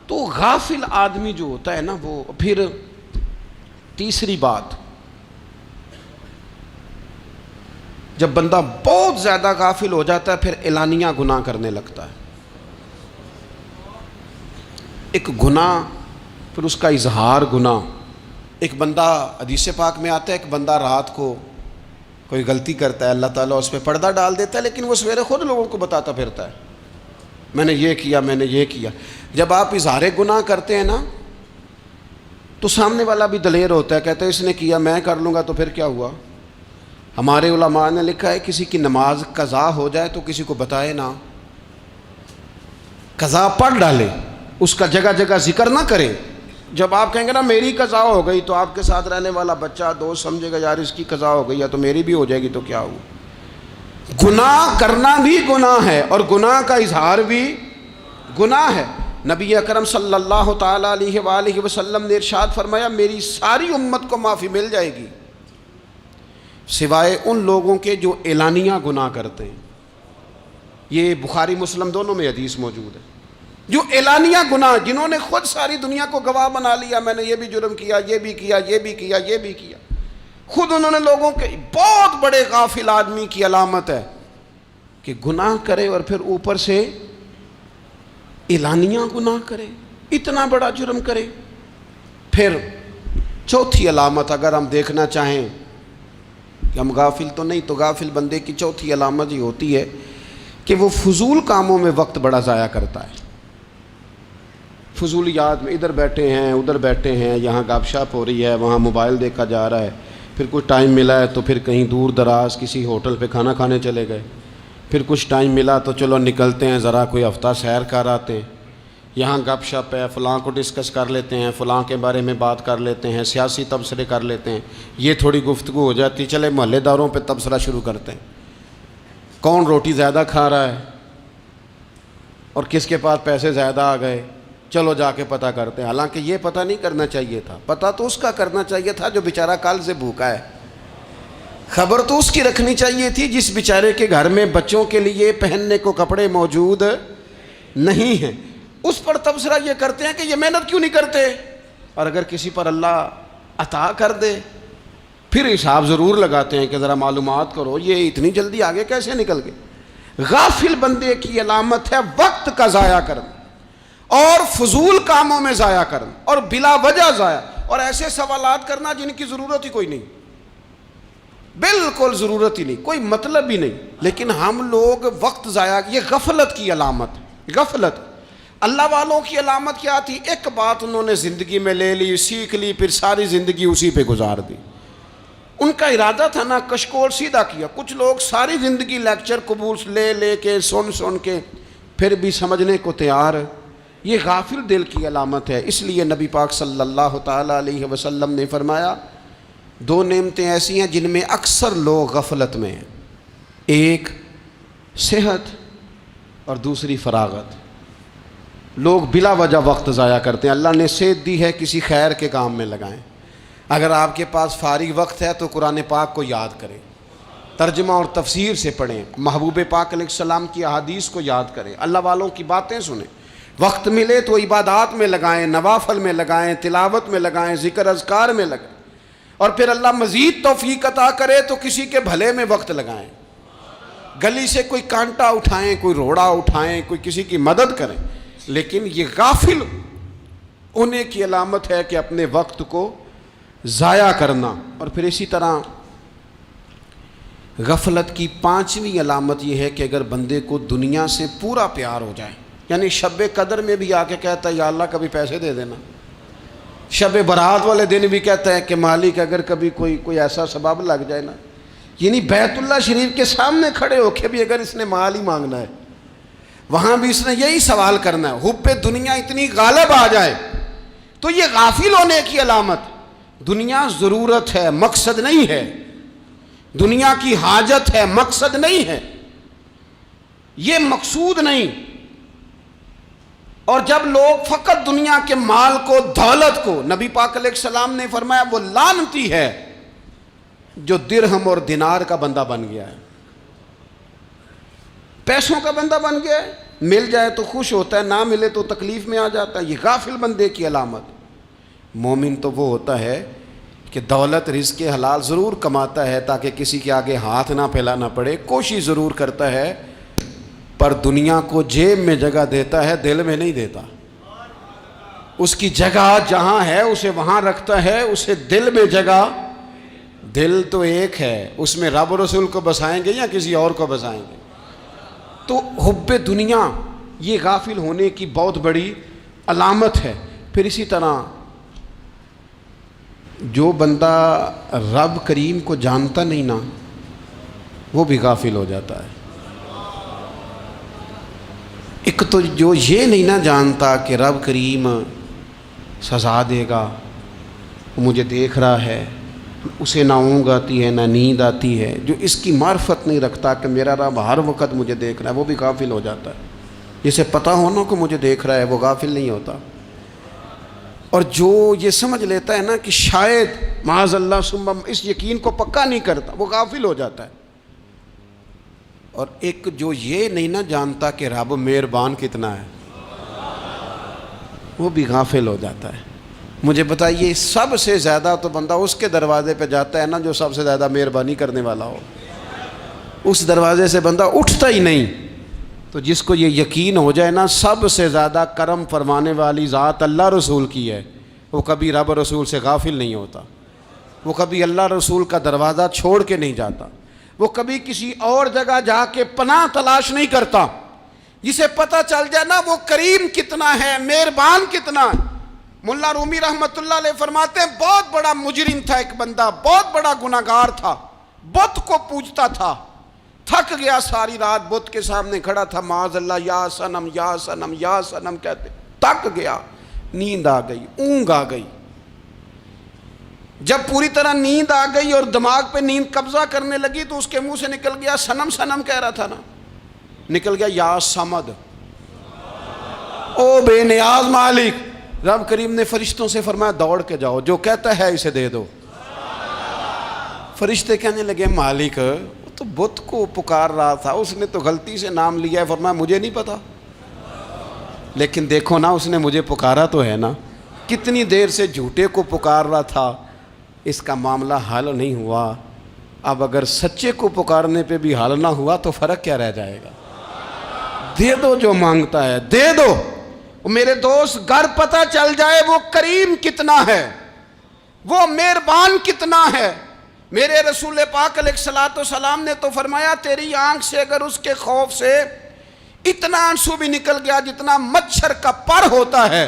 تو غافل آدمی جو ہوتا ہے نا وہ پھر تیسری بات, جب بندہ بہت زیادہ غافل ہو جاتا ہے پھر اعلانیہ گناہ کرنے لگتا ہے. ایک گناہ پھر اس کا اظہار گناہ. ایک بندہ حدیث پاک میں آتا ہے, ایک بندہ رات کو کوئی غلطی کرتا ہے, اللہ تعالیٰ اس پہ پردہ ڈال دیتا ہے, لیکن وہ سویرے خود لوگوں کو بتاتا پھرتا ہے میں نے یہ کیا, میں نے یہ کیا. جب آپ اظہار گناہ کرتے ہیں نا تو سامنے والا بھی دلیر ہوتا ہے, کہتا ہے اس نے کیا میں کر لوں گا تو پھر کیا ہوا. ہمارے علماء نے لکھا ہے کسی کی نماز قضا ہو جائے تو کسی کو بتائے نہ, قضا پڑھ ڈالے, اس کا جگہ جگہ ذکر نہ کرے. جب آپ کہیں گے نا میری قضا ہو گئی تو آپ کے ساتھ رہنے والا بچہ دوست سمجھے گا یار اس کی قضا ہو گئی ہے تو میری بھی ہو جائے گی تو کیا ہوا. گناہ کرنا بھی گناہ ہے اور گناہ کا اظہار بھی گناہ ہے. نبی اکرم صلی اللہ تعالیٰ علیہ وآلہ وسلم نے ارشاد فرمایا میری ساری امت کو معافی مل جائے گی سوائے ان لوگوں کے جو اعلانیہ گناہ کرتے ہیں. یہ بخاری مسلم دونوں میں حدیث موجود ہے. جو اعلانیہ گناہ, جنہوں نے خود ساری دنیا کو گواہ بنا لیا, میں نے یہ بھی جرم کیا, یہ بھی کیا, یہ بھی کیا, یہ بھی کیا, خود انہوں نے لوگوں کے, بہت بڑے غافل آدمی کی علامت ہے کہ گناہ کرے اور پھر اوپر سے اعلانیہ گناہ کرے, اتنا بڑا جرم کرے. پھر چوتھی علامت اگر ہم دیکھنا چاہیں کہ ہم غافل تو نہیں، تو غافل بندے کی چوتھی علامت یہ ہوتی ہے کہ وہ فضول کاموں میں وقت بڑا ضائع کرتا ہے، فضولیات میں، ادھر بیٹھے ہیں ادھر بیٹھے ہیں، یہاں گپ شپ ہو رہی ہے، وہاں موبائل دیکھا جا رہا ہے، پھر کچھ ٹائم ملا ہے تو پھر کہیں دور دراز کسی ہوٹل پہ کھانا کھانے چلے گئے، پھر کچھ ٹائم ملا تو چلو نکلتے ہیں ذرا کوئی ہفتہ سیر کر آتے ہیں، یہاں گپ شپ ہے، فلاں کو ڈسکس کر لیتے ہیں، فلاں کے بارے میں بات کر لیتے ہیں، سیاسی تبصرے کر لیتے ہیں، یہ تھوڑی گفتگو ہو جاتی، چلے محلے داروں پہ تبصرہ شروع کرتے ہیں، کون روٹی زیادہ کھا رہا ہے اور کس کے پاس پیسے زیادہ آ گئے، چلو جا کے پتہ کرتے ہیں۔ حالانکہ یہ پتہ نہیں کرنا چاہیے تھا، پتہ تو اس کا کرنا چاہیے تھا جو بیچارہ کل سے بھوکا ہے، خبر تو اس کی رکھنی چاہیے تھی جس بیچارے کے گھر میں بچوں کے لیے پہننے کو کپڑے موجود نہیں ہیں، اس پر تبصرہ یہ کرتے ہیں کہ یہ محنت کیوں نہیں کرتے، اور اگر کسی پر اللہ عطا کر دے پھر حساب ضرور لگاتے ہیں کہ ذرا معلومات کرو یہ اتنی جلدی آگے کیسے نکل گئے۔ غافل بندے کی علامت ہے وقت کا ضائع کرنا اور فضول کاموں میں ضائع کرنا اور بلا وجہ ضائع، اور ایسے سوالات کرنا جن کی ضرورت ہی کوئی نہیں، بالکل ضرورت ہی نہیں، کوئی مطلب ہی نہیں، لیکن ہم لوگ وقت ضائع، یہ غفلت کی علامت، غفلت۔ اللہ والوں کی علامت کیا تھی؟ ایک بات انہوں نے زندگی میں لے لی، سیکھ لی، پھر ساری زندگی اسی پہ گزار دی۔ ان کا ارادہ تھا نا کشکول سیدھا کیا۔ کچھ لوگ ساری زندگی لیکچر قبول لے کے سن کے پھر بھی سمجھنے کو تیار، یہ غافل دل کی علامت ہے۔ اس لیے نبی پاک صلی اللہ تعالیٰ علیہ وسلم نے فرمایا دو نعمتیں ایسی ہیں جن میں اکثر لوگ غفلت میں ہیں، ایک صحت اور دوسری فراغت۔ لوگ بلا وجہ وقت ضائع کرتے ہیں۔ اللہ نے صحت دی ہے، کسی خیر کے کام میں لگائیں۔ اگر آپ کے پاس فارغ وقت ہے تو قرآن پاک کو یاد کریں، ترجمہ اور تفسیر سے پڑھیں، محبوب پاک علیہ السلام کی احادیث کو یاد کریں، اللہ والوں کی باتیں سنیں۔ وقت ملے تو عبادات میں لگائیں، نوافل میں لگائیں، تلاوت میں لگائیں، ذکر اذکار میں لگائیں، اور پھر اللہ مزید توفیق عطا کرے تو کسی کے بھلے میں وقت لگائیں، گلی سے کوئی کانٹا اٹھائیں، کوئی روڑا اٹھائیں، کوئی کسی کی مدد کریں۔ لیکن یہ غافل ہونے کی علامت ہے کہ اپنے وقت کو ضائع کرنا۔ اور پھر اسی طرح غفلت کی پانچویں علامت یہ ہے کہ اگر بندے کو دنیا سے پورا پیار ہو جائے، یعنی شب قدر میں بھی آ کے کہتا ہے یا اللہ کبھی پیسے دے دینا، شب برات والے دن بھی کہتا ہے کہ مالک اگر کبھی کوئی ایسا سبب لگ جائے نا، یعنی بیت اللہ شریف کے سامنے کھڑے ہو کے بھی اگر اس نے مال ہی مانگنا ہے وہاں بھی اس نے یہی سوال کرنا ہے، حب دنیا اتنی غالب آ جائے، تو یہ غافل ہونے کی علامت۔ دنیا ضرورت ہے، مقصد نہیں ہے، دنیا کی حاجت ہے، مقصد نہیں ہے، یہ مقصود نہیں۔ اور جب لوگ فقط دنیا کے مال کو، دولت کو، نبی پاک علیہ السلام نے فرمایا وہ لعنتی ہے جو درہم اور دینار کا بندہ بن گیا ہے، پیسوں کا بندہ بن گیا ہے، مل جائے تو خوش ہوتا ہے، نہ ملے تو تکلیف میں آ جاتا ہے۔ یہ غافل بندے کی علامت۔ مومن تو وہ ہوتا ہے کہ دولت رزق حلال ضرور کماتا ہے تاکہ کسی کے آگے ہاتھ نہ پھیلانا پڑے، کوشش ضرور کرتا ہے، پر دنیا کو جیب میں جگہ دیتا ہے، دل میں نہیں دیتا۔ اس کی جگہ جہاں ہے اسے وہاں رکھتا ہے، اسے دل میں جگہ، دل تو ایک ہے، اس میں رب و رسول کو بسائیں گے یا کسی اور کو بسائیں گے؟ تو حب دنیا یہ غافل ہونے کی بہت بڑی علامت ہے۔ پھر اسی طرح جو بندہ رب کریم کو جانتا نہیں نا، وہ بھی غافل ہو جاتا ہے۔ ایک تو جو یہ نہیں نہ جانتا کہ رب کریم سزا دے گا، وہ مجھے دیکھ رہا ہے، اسے نہ اونگ آتی ہے نہ نیند آتی ہے، جو اس کی معرفت نہیں رکھتا کہ میرا رب ہر وقت مجھے دیکھ رہا ہے، وہ بھی غافل ہو جاتا ہے۔ جسے پتہ ہونا کہ مجھے دیکھ رہا ہے وہ غافل نہیں ہوتا۔ اور جو یہ سمجھ لیتا ہے نا کہ شاید معاذ اللہ ثم، اس یقین کو پکا نہیں کرتا، وہ غافل ہو جاتا ہے۔ اور ایک جو یہ نہیں نہ جانتا کہ رب مہربان کتنا ہے، وہ بھی غافل ہو جاتا ہے۔ مجھے بتائیے سب سے زیادہ تو بندہ اس کے دروازے پہ جاتا ہے نا جو سب سے زیادہ مہربانی کرنے والا ہو، اس دروازے سے بندہ اٹھتا ہی نہیں۔ تو جس کو یہ یقین ہو جائے نا سب سے زیادہ کرم فرمانے والی ذات اللہ رسول کی ہے، وہ کبھی رب رسول سے غافل نہیں ہوتا۔ وہ کبھی اللہ رسول کا دروازہ چھوڑ کے نہیں جاتا، وہ کبھی کسی اور جگہ جا کے پناہ تلاش نہیں کرتا۔ جسے پتہ چل جائے نا وہ کریم کتنا ہے، مہربان کتنا ہے۔ ملا رومی رحمت اللہ علیہ فرماتے ہیں بہت بڑا مجرم تھا ایک بندہ، بہت بڑا گناہگار تھا، بت کو پوجتا تھا، تھک گیا، ساری رات بت کے سامنے کھڑا تھا، معاذ اللہ یا صنم یا صنم یا صنم کہتے، تھک گیا، نیند آ گئی، اونگ آ گئی۔ جب پوری طرح نیند آ گئی اور دماغ پہ نیند قبضہ کرنے لگی تو اس کے منہ سے نکل گیا، صنم صنم کہہ رہا تھا نا، نکل گیا یا صمد، او بے نیاز مالک۔ رب کریم نے فرشتوں سے فرمایا دوڑ کے جاؤ، جو کہتا ہے اسے دے دو۔ فرشتے کہنے لگے مالک وہ تو بت کو پکار رہا تھا، اس نے تو غلطی سے نام لیا ہے۔ فرمایا مجھے نہیں پتا، لیکن دیکھو نا اس نے مجھے پکارا تو ہے نا، کتنی دیر سے جھوٹے کو پکار رہا تھا، اس کا معاملہ حل نہیں ہوا، اب اگر سچے کو پکارنے پہ بھی حل نہ ہوا تو فرق کیا رہ جائے گا؟ دے دو جو مانگتا ہے، دے دو۔ میرے دوست گھر پتہ چل جائے وہ کریم کتنا ہے، وہ مہربان کتنا ہے۔ میرے رسول پاک علیہ الصلوۃ والسلام نے تو فرمایا تیری آنکھ سے اگر اس کے خوف سے اتنا آنسو بھی نکل گیا جتنا مچھر کا پر ہوتا ہے،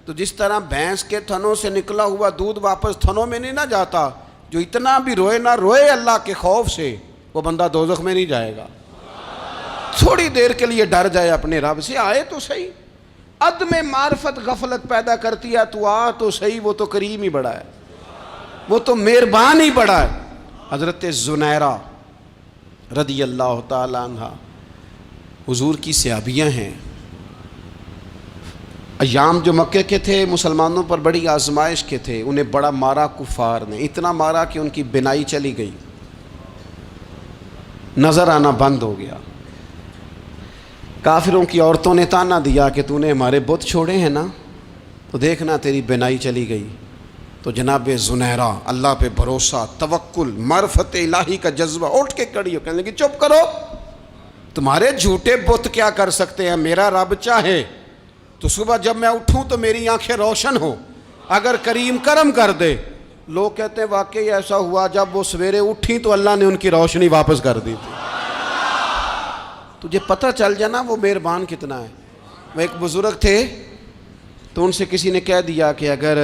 تو جس طرح بھینس کے تھنوں سے نکلا ہوا دودھ واپس تھنوں میں نہیں نہ جاتا، جو اتنا بھی روئے نہ روئے اللہ کے خوف سے، وہ بندہ دوزخ میں نہیں جائے گا۔ تھوڑی دیر کے لیے ڈر جائے اپنے رب سے، آئے تو صحیح۔ عدم معرفت غفلت پیدا کرتی ہے، تو آ تو صحیح، وہ تو کریم ہی بڑا ہے، وہ تو مہربان ہی بڑا ہے۔ حضرت زنیرہ رضی اللہ تعالی عنہ حضور کی صحابیاں ہیں۔ ایام جو مکے کے تھے مسلمانوں پر بڑی آزمائش کے تھے، انہیں بڑا مارا کفار نے، اتنا مارا کہ ان کی بینائی چلی گئی، نظر آنا بند ہو گیا۔ کافروں کی عورتوں نے تانا دیا کہ تو نے ہمارے بت چھوڑے ہیں نا، تو دیکھنا تیری بینائی چلی گئی۔ تو جناب زنیرہ اللہ پہ بھروسہ، توکل، معرفت الہی کا جذبہ، اٹھ کے کھڑی ہو کہنے لگی چپ کرو، تمہارے جھوٹے بت کیا کر سکتے ہیں، میرا رب چاہے تو صبح جب میں اٹھوں تو میری آنکھیں روشن ہو، اگر کریم کرم کر دے۔ لوگ کہتے ہیں واقعی ایسا ہوا، جب وہ سویرے اٹھی تو اللہ نے ان کی روشنی واپس کر دی تھی۔ تجھے پتہ چل جانا وہ مہربان کتنا ہے۔ وہ ایک بزرگ تھے تو ان سے کسی نے کہہ دیا کہ اگر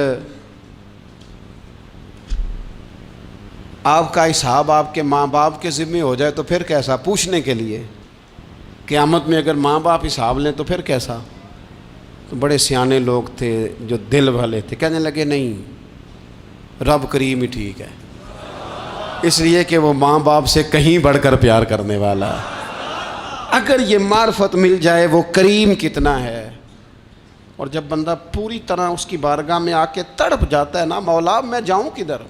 آپ کا حساب آپ کے ماں باپ کے ذمہ ہو جائے تو پھر کیسا، پوچھنے کے لیے قیامت میں اگر ماں باپ حساب لیں تو پھر کیسا۔ تو بڑے سیانے لوگ تھے جو دل والے تھے، کہنے لگے نہیں، رب کریم ہی ٹھیک ہے، اس لیے کہ وہ ماں باپ سے کہیں بڑھ کر پیار کرنے والا ہے۔ اگر یہ معرفت مل جائے وہ کریم کتنا ہے، اور جب بندہ پوری طرح اس کی بارگاہ میں آ کے تڑپ جاتا ہے نا، مولا میں جاؤں کدھر،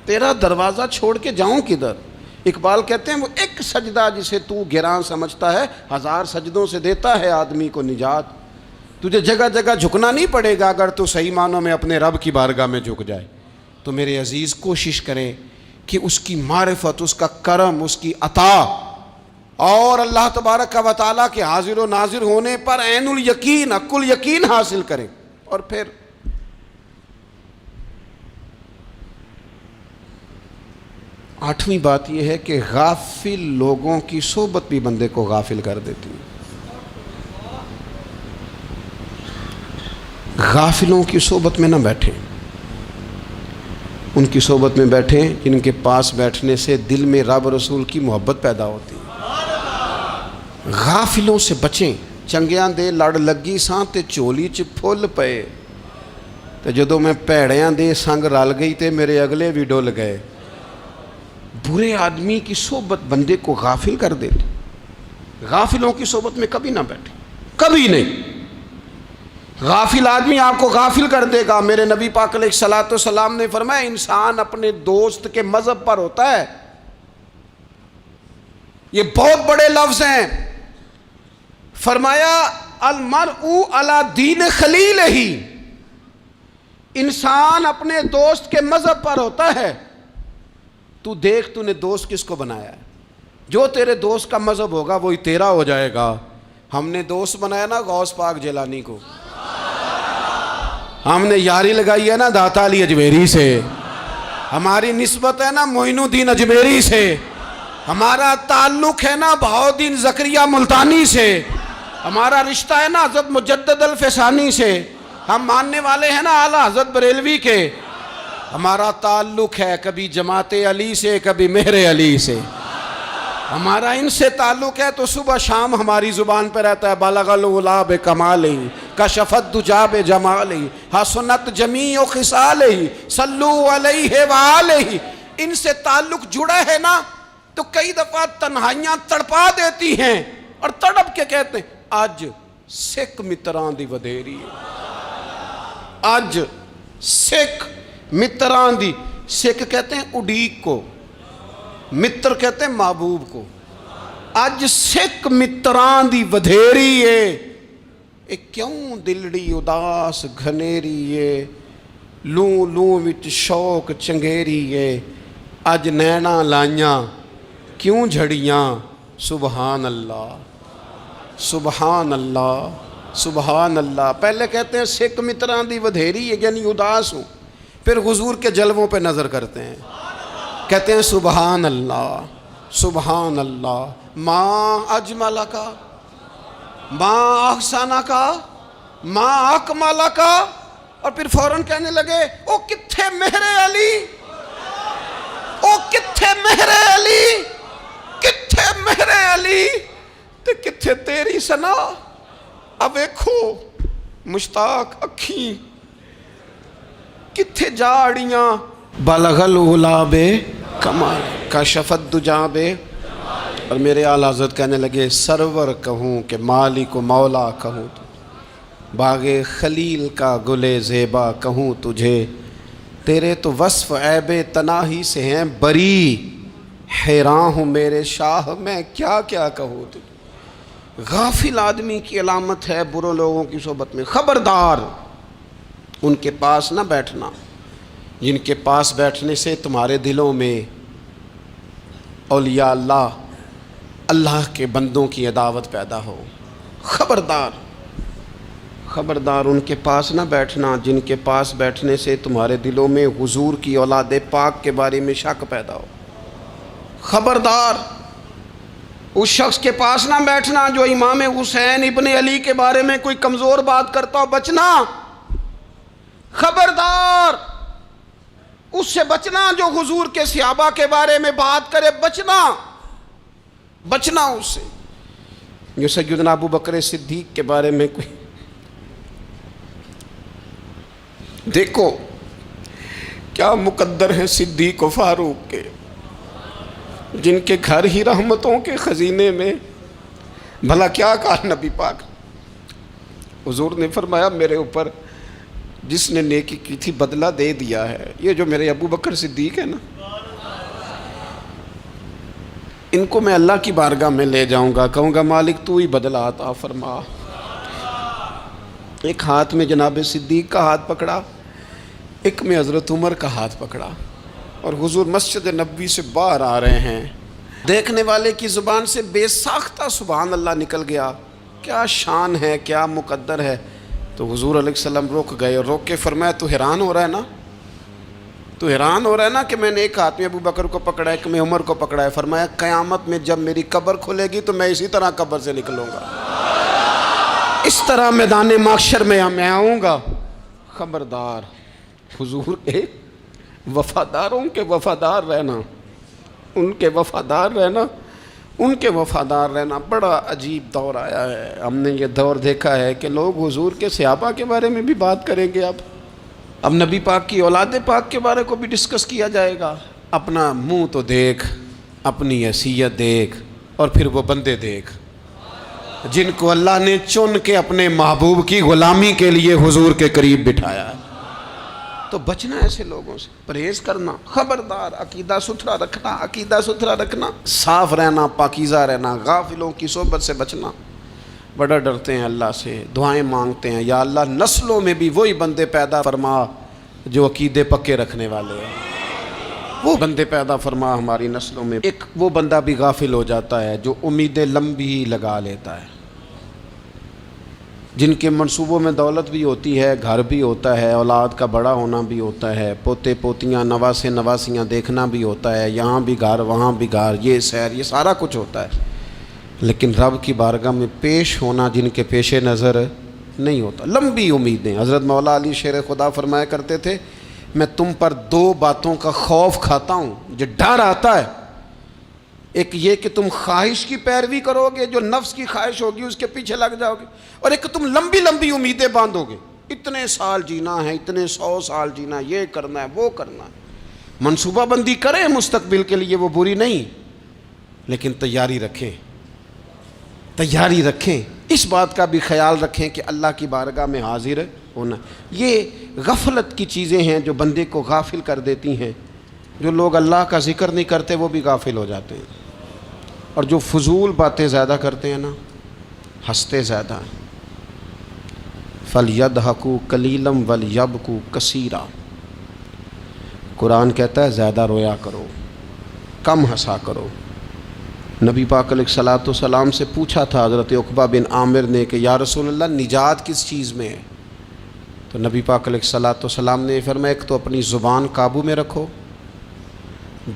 تیرا دروازہ چھوڑ کے جاؤں کدھر۔ اقبال کہتے ہیں وہ ایک سجدہ جسے تو گراں سمجھتا ہے، 1000 سجدوں سے دیتا ہے آدمی کو نجات۔ تجھے جگہ جگہ جھکنا نہیں پڑے گا اگر تو صحیح معنوں میں اپنے رب کی بارگاہ میں جھک جائے۔ تو میرے عزیز کوشش کریں کہ اس کی معرفت، اس کا کرم، اس کی عطا اور اللہ تبارک و تعالیٰ کے حاضر و ناظر ہونے پر عین الیقین، حق الیقین حاصل کریں۔ اور پھر آٹھویں بات یہ ہے کہ غافل لوگوں کی صحبت بھی بندے کو غافل کر دیتی ہے۔ غافلوں کی صحبت میں نہ بیٹھیں، ان کی صحبت میں بیٹھیں جن کے پاس بیٹھنے سے دل میں رب رسول کی محبت پیدا ہوتی ہے۔ غافلوں سے بچیں۔ چنگیاں دے لڑ لگی ساں تے چولی چ پھل پئے، تے جدوں میں پیڑیاں دے سنگ رل گئی تے میرے اگلے بھی ڈول گئے۔ برے آدمی کی صحبت بندے کو غافل کر دیتی۔ غافلوں کی صحبت میں کبھی نہ بیٹھیں، کبھی نہیں۔ غافل آدمی آپ کو غافل کر دے گا۔ میرے نبی پاک علیہ الصلوۃ والسلام نے فرمایا انسان اپنے دوست کے مذہب پر ہوتا ہے۔ یہ بہت بڑے لفظ ہیں۔ فرمایا المرء علی دین خلیلہ، انسان اپنے دوست کے مذہب پر ہوتا ہے۔ تو دیکھ تو نے دوست کس کو بنایا ہے، جو تیرے دوست کا مذہب ہوگا وہی تیرا ہو جائے گا۔ ہم نے دوست بنایا نا غوث پاک جیلانی کو، ہم نے یاری لگائی ہے نا داتا علی اجمیری سے، ہماری نسبت ہے نا معین الدین اجمیری سے، ہمارا تعلق ہے نا بہاؤالدین زکریا ملتانی سے، ہمارا رشتہ ہے نا حضرت مجدد الفسانی سے، ہم ماننے والے ہیں نا اعلیٰ حضرت بریلوی کے، ہمارا تعلق ہے کبھی جماعت علی سے کبھی مہر علی سے، ہمارا ان سے تعلق ہے تو صبح شام ہماری زبان پہ رہتا ہے بالغ العلا بکمالہ کشف الدجی بجمالہ حسنت جمیع خصالہ صلو علیہ وآلہ۔ ان سے تعلق جڑا ہے نا تو کئی دفعہ تنہائیاں تڑپا دیتی ہیں اور تڑپ کے کہتے ہیں آج سکھ متران دی ودھیری ہے، آج سکھ متران دی، سکھ کہتے ہیں اڈیق کو، متر کہتے ہیں محبوب کو، اج سکھ متران دی ودھیری ہے، اے کیوں دلڑی اداس گھنیری ہے، لوں لوں وچ شوق چنگیری ہے، اج نینا لائیاں کیوں جھڑیاں، سبحان اللہ سبحان اللہ سبحان اللہ۔ پہلے کہتے ہیں سکھ متران دی ودھیری ہے یعنی اداس ہوں، پھر حضور کے جلووں پہ نظر کرتے ہیں، کہتے ہیں سبحان اللہ سبحان اللہ، ماں اجمل کا ماں احسانہ کا ماں اکمالہ کا، اور پھر فوراً کہنے لگے او کتھے مہر علی، او کتھے مہر علی، کتھے مہر علی تے کتھے تیری سنا، اب ویکھو مشتاق اکھیں کتھے جاڑیاں، بلغ العلا بکمال کشف الدجی بے، اور میرے اعلیٰ حضرت کہنے لگے سرور کہوں کہ مالک و مولا کہوں تو، باغ خلیل کا گل زیبا کہوں تجھے، تیرے تو وصف عیب تناہی سے ہیں بری، حیران ہوں میرے شاہ میں کیا کیا کہوں تجھے۔ غافل آدمی کی علامت ہے برے لوگوں کی صحبت میں، خبردار ان کے پاس نہ بیٹھنا جن کے پاس بیٹھنے سے تمہارے دلوں میں اولیاء اللہ اللہ کے بندوں کی عداوت پیدا ہو، خبردار خبردار ان کے پاس نہ بیٹھنا جن کے پاس بیٹھنے سے تمہارے دلوں میں حضور کی اولاد پاک کے بارے میں شک پیدا ہو، خبردار اس شخص کے پاس نہ بیٹھنا جو امام حسین ابن علی کے بارے میں کوئی کمزور بات کرتا ہو، بچنا، خبردار اس سے بچنا جو حضور کے صحابہ کے بارے میں بات کرے، بچنا بچنا اس سے، جو سیدنا ابو بکر صدیق کے بارے میں کوئی، دیکھو کیا مقدر ہیں صدیق و فاروق کے، جن کے گھر ہی رحمتوں کے خزینے میں، بھلا کیا کہا نبی پاک، حضور نے فرمایا میرے اوپر جس نے نیکی کی تھی بدلہ دے دیا ہے، یہ جو میرے ابو بکر صدیق ہے نا، ان کو میں اللہ کی بارگاہ میں لے جاؤں گا، کہوں گا مالک تو ہی بدلہ عطا فرما۔ ایک ہاتھ میں جناب صدیق کا ہاتھ پکڑا، ایک میں حضرت عمر کا ہاتھ پکڑا، اور حضور مسجد نبوی سے باہر آ رہے ہیں، دیکھنے والے کی زبان سے بے ساختہ سبحان اللہ نکل گیا، کیا شان ہے کیا مقدر ہے۔ تو حضور علیہ السلام رک گئے اور روک کے فرمایا تو حیران ہو رہا ہے نا، تو حیران ہو رہا ہے نا کہ میں نے ایک ہاتھ میں ابو بکر کو پکڑا ہے ایک میں عمر کو پکڑا ہے، فرمایا قیامت میں جب میری قبر کھلے گی تو میں اسی طرح قبر سے نکلوں گا، اس طرح میدان محشر میں میں آؤں گا، خبردار حضور کے وفاداروں کے وفادار رہنا، ان کے وفادار رہنا، ان کے وفادار رہنا۔ بڑا عجیب دور آیا ہے، ہم نے یہ دور دیکھا ہے کہ لوگ حضور کے صحابہ کے بارے میں بھی بات کریں گے، اب نبی پاک کی اولاد پاک کے بارے کو بھی ڈسکس کیا جائے گا۔ اپنا منہ تو دیکھ، اپنی حیثیت دیکھ، اور پھر وہ بندے دیکھ جن کو اللہ نے چن کے اپنے محبوب کی غلامی کے لیے حضور کے قریب بٹھایا ہے۔ تو بچنا ایسے لوگوں سے، پرہیز کرنا، خبردار عقیدہ ستھرا رکھنا، عقیدہ ستھرا رکھنا، صاف رہنا، پاکیزہ رہنا، غافلوں کی صحبت سے بچنا۔ بڑا ڈرتے ہیں اللہ سے، دعائیں مانگتے ہیں یا اللہ نسلوں میں بھی وہی بندے پیدا فرما جو عقیدے پکے رکھنے والے ہیں، وہ بندے پیدا فرما ہماری نسلوں میں۔ ایک وہ بندہ بھی غافل ہو جاتا ہے جو امیدیں لمبی لگا لیتا ہے، جن کے منصوبوں میں دولت بھی ہوتی ہے، گھر بھی ہوتا ہے، اولاد کا بڑا ہونا بھی ہوتا ہے، پوتے پوتیاں نواسے نواسیاں دیکھنا بھی ہوتا ہے، یہاں بھی گھر وہاں بھی گھر، یہ سیر، یہ سارا کچھ ہوتا ہے، لیکن رب کی بارگاہ میں پیش ہونا جن کے پیش نظر نہیں ہوتا۔ لمبی امیدیں۔ حضرت مولا علی شیر خدا فرمایا کرتے تھے، میں تم پر دو باتوں کا خوف کھاتا ہوں، جو ڈر آتا ہے، ایک یہ کہ تم خواہش کی پیروی کرو گے، جو نفس کی خواہش ہوگی اس کے پیچھے لگ جاؤ گے، اور ایک تم لمبی لمبی امیدیں باندھو گے، اتنے سال جینا ہے، اتنے 100 سال جینا، یہ کرنا ہے وہ کرنا ہے۔ منصوبہ بندی کریں مستقبل کے لیے، وہ بری نہیں، لیکن تیاری رکھیں، تیاری رکھیں، اس بات کا بھی خیال رکھیں کہ اللہ کی بارگاہ میں حاضر ہونا۔ یہ غفلت کی چیزیں ہیں جو بندے کو غافل کر دیتی ہیں۔ جو لوگ اللہ کا ذکر نہیں کرتے وہ بھی غافل ہو جاتے ہیں، اور جو فضول باتیں زیادہ کرتے ہیں نا، ہنستے زیادہ ہیں۔ فَلْيَضْحَكُوا قَلِيلًا وَلْيَبْكُوا كَثِيرًا، قرآن کہتا ہے زیادہ رویا کرو، کم ہنسا کرو۔ نبی پاک علیہ الصلوۃ والسلام سے پوچھا تھا حضرت عقبہ بن عامر نے کہ یا رسول اللہ نجات کس چیز میں ہے؟ تو نبی پاک علیہ الصلوۃ والسلام نے فرمایا ایک تو اپنی زبان قابو میں رکھو،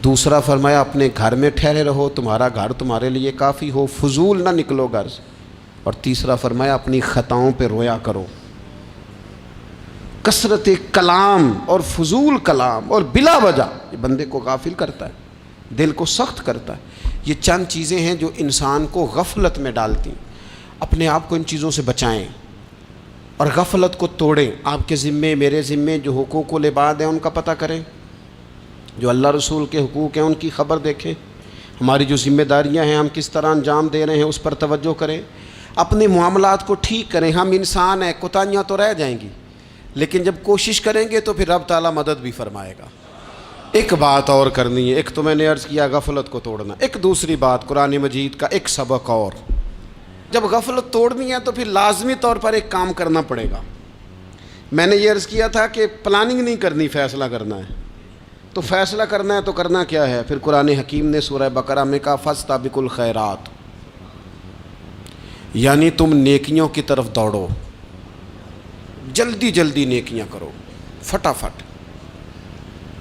دوسرا فرمایا اپنے گھر میں ٹھہرے رہو، تمہارا گھر تمہارے لیے کافی ہو، فضول نہ نکلو گھر سے، اور تیسرا فرمایا اپنی خطاؤں پہ رویا کرو۔ کثرت کلام اور فضول کلام اور بلا وجہ یہ بندے کو غافل کرتا ہے، دل کو سخت کرتا ہے۔ یہ چند چیزیں ہیں جو انسان کو غفلت میں ڈالتی ہیں۔ اپنے آپ کو ان چیزوں سے بچائیں اور غفلت کو توڑیں۔ آپ کے ذمے، میرے ذمے جو حقوق و العباد ہیں ان کا پتہ کریں، جو اللہ رسول کے حقوق ہیں ان کی خبر دیکھیں، ہماری جو ذمہ داریاں ہیں ہم کس طرح انجام دے رہے ہیں اس پر توجہ کریں، اپنے معاملات کو ٹھیک کریں۔ ہم انسان ہیں، کوتاہیاں تو رہ جائیں گی، لیکن جب کوشش کریں گے تو پھر رب تعالیٰ مدد بھی فرمائے گا۔ ایک بات اور کرنی ہے، ایک تو میں نے عرض کیا غفلت کو توڑنا، ایک دوسری بات قرآن مجید کا ایک سبق اور، جب غفلت توڑنی ہے تو پھر لازمی طور پر ایک کام کرنا پڑے گا۔ میں نے یہ عرض کیا تھا کہ پلاننگ نہیں کرنی، فیصلہ کرنا ہے۔ تو فیصلہ کرنا ہے تو کرنا کیا ہے؟ پھر قرآن حکیم نے سورہ بقرہ میں کہا فاستبقوا الخیرات، یعنی تم نیکیوں کی طرف دوڑو، جلدی جلدی نیکیاں کرو، فٹافٹ،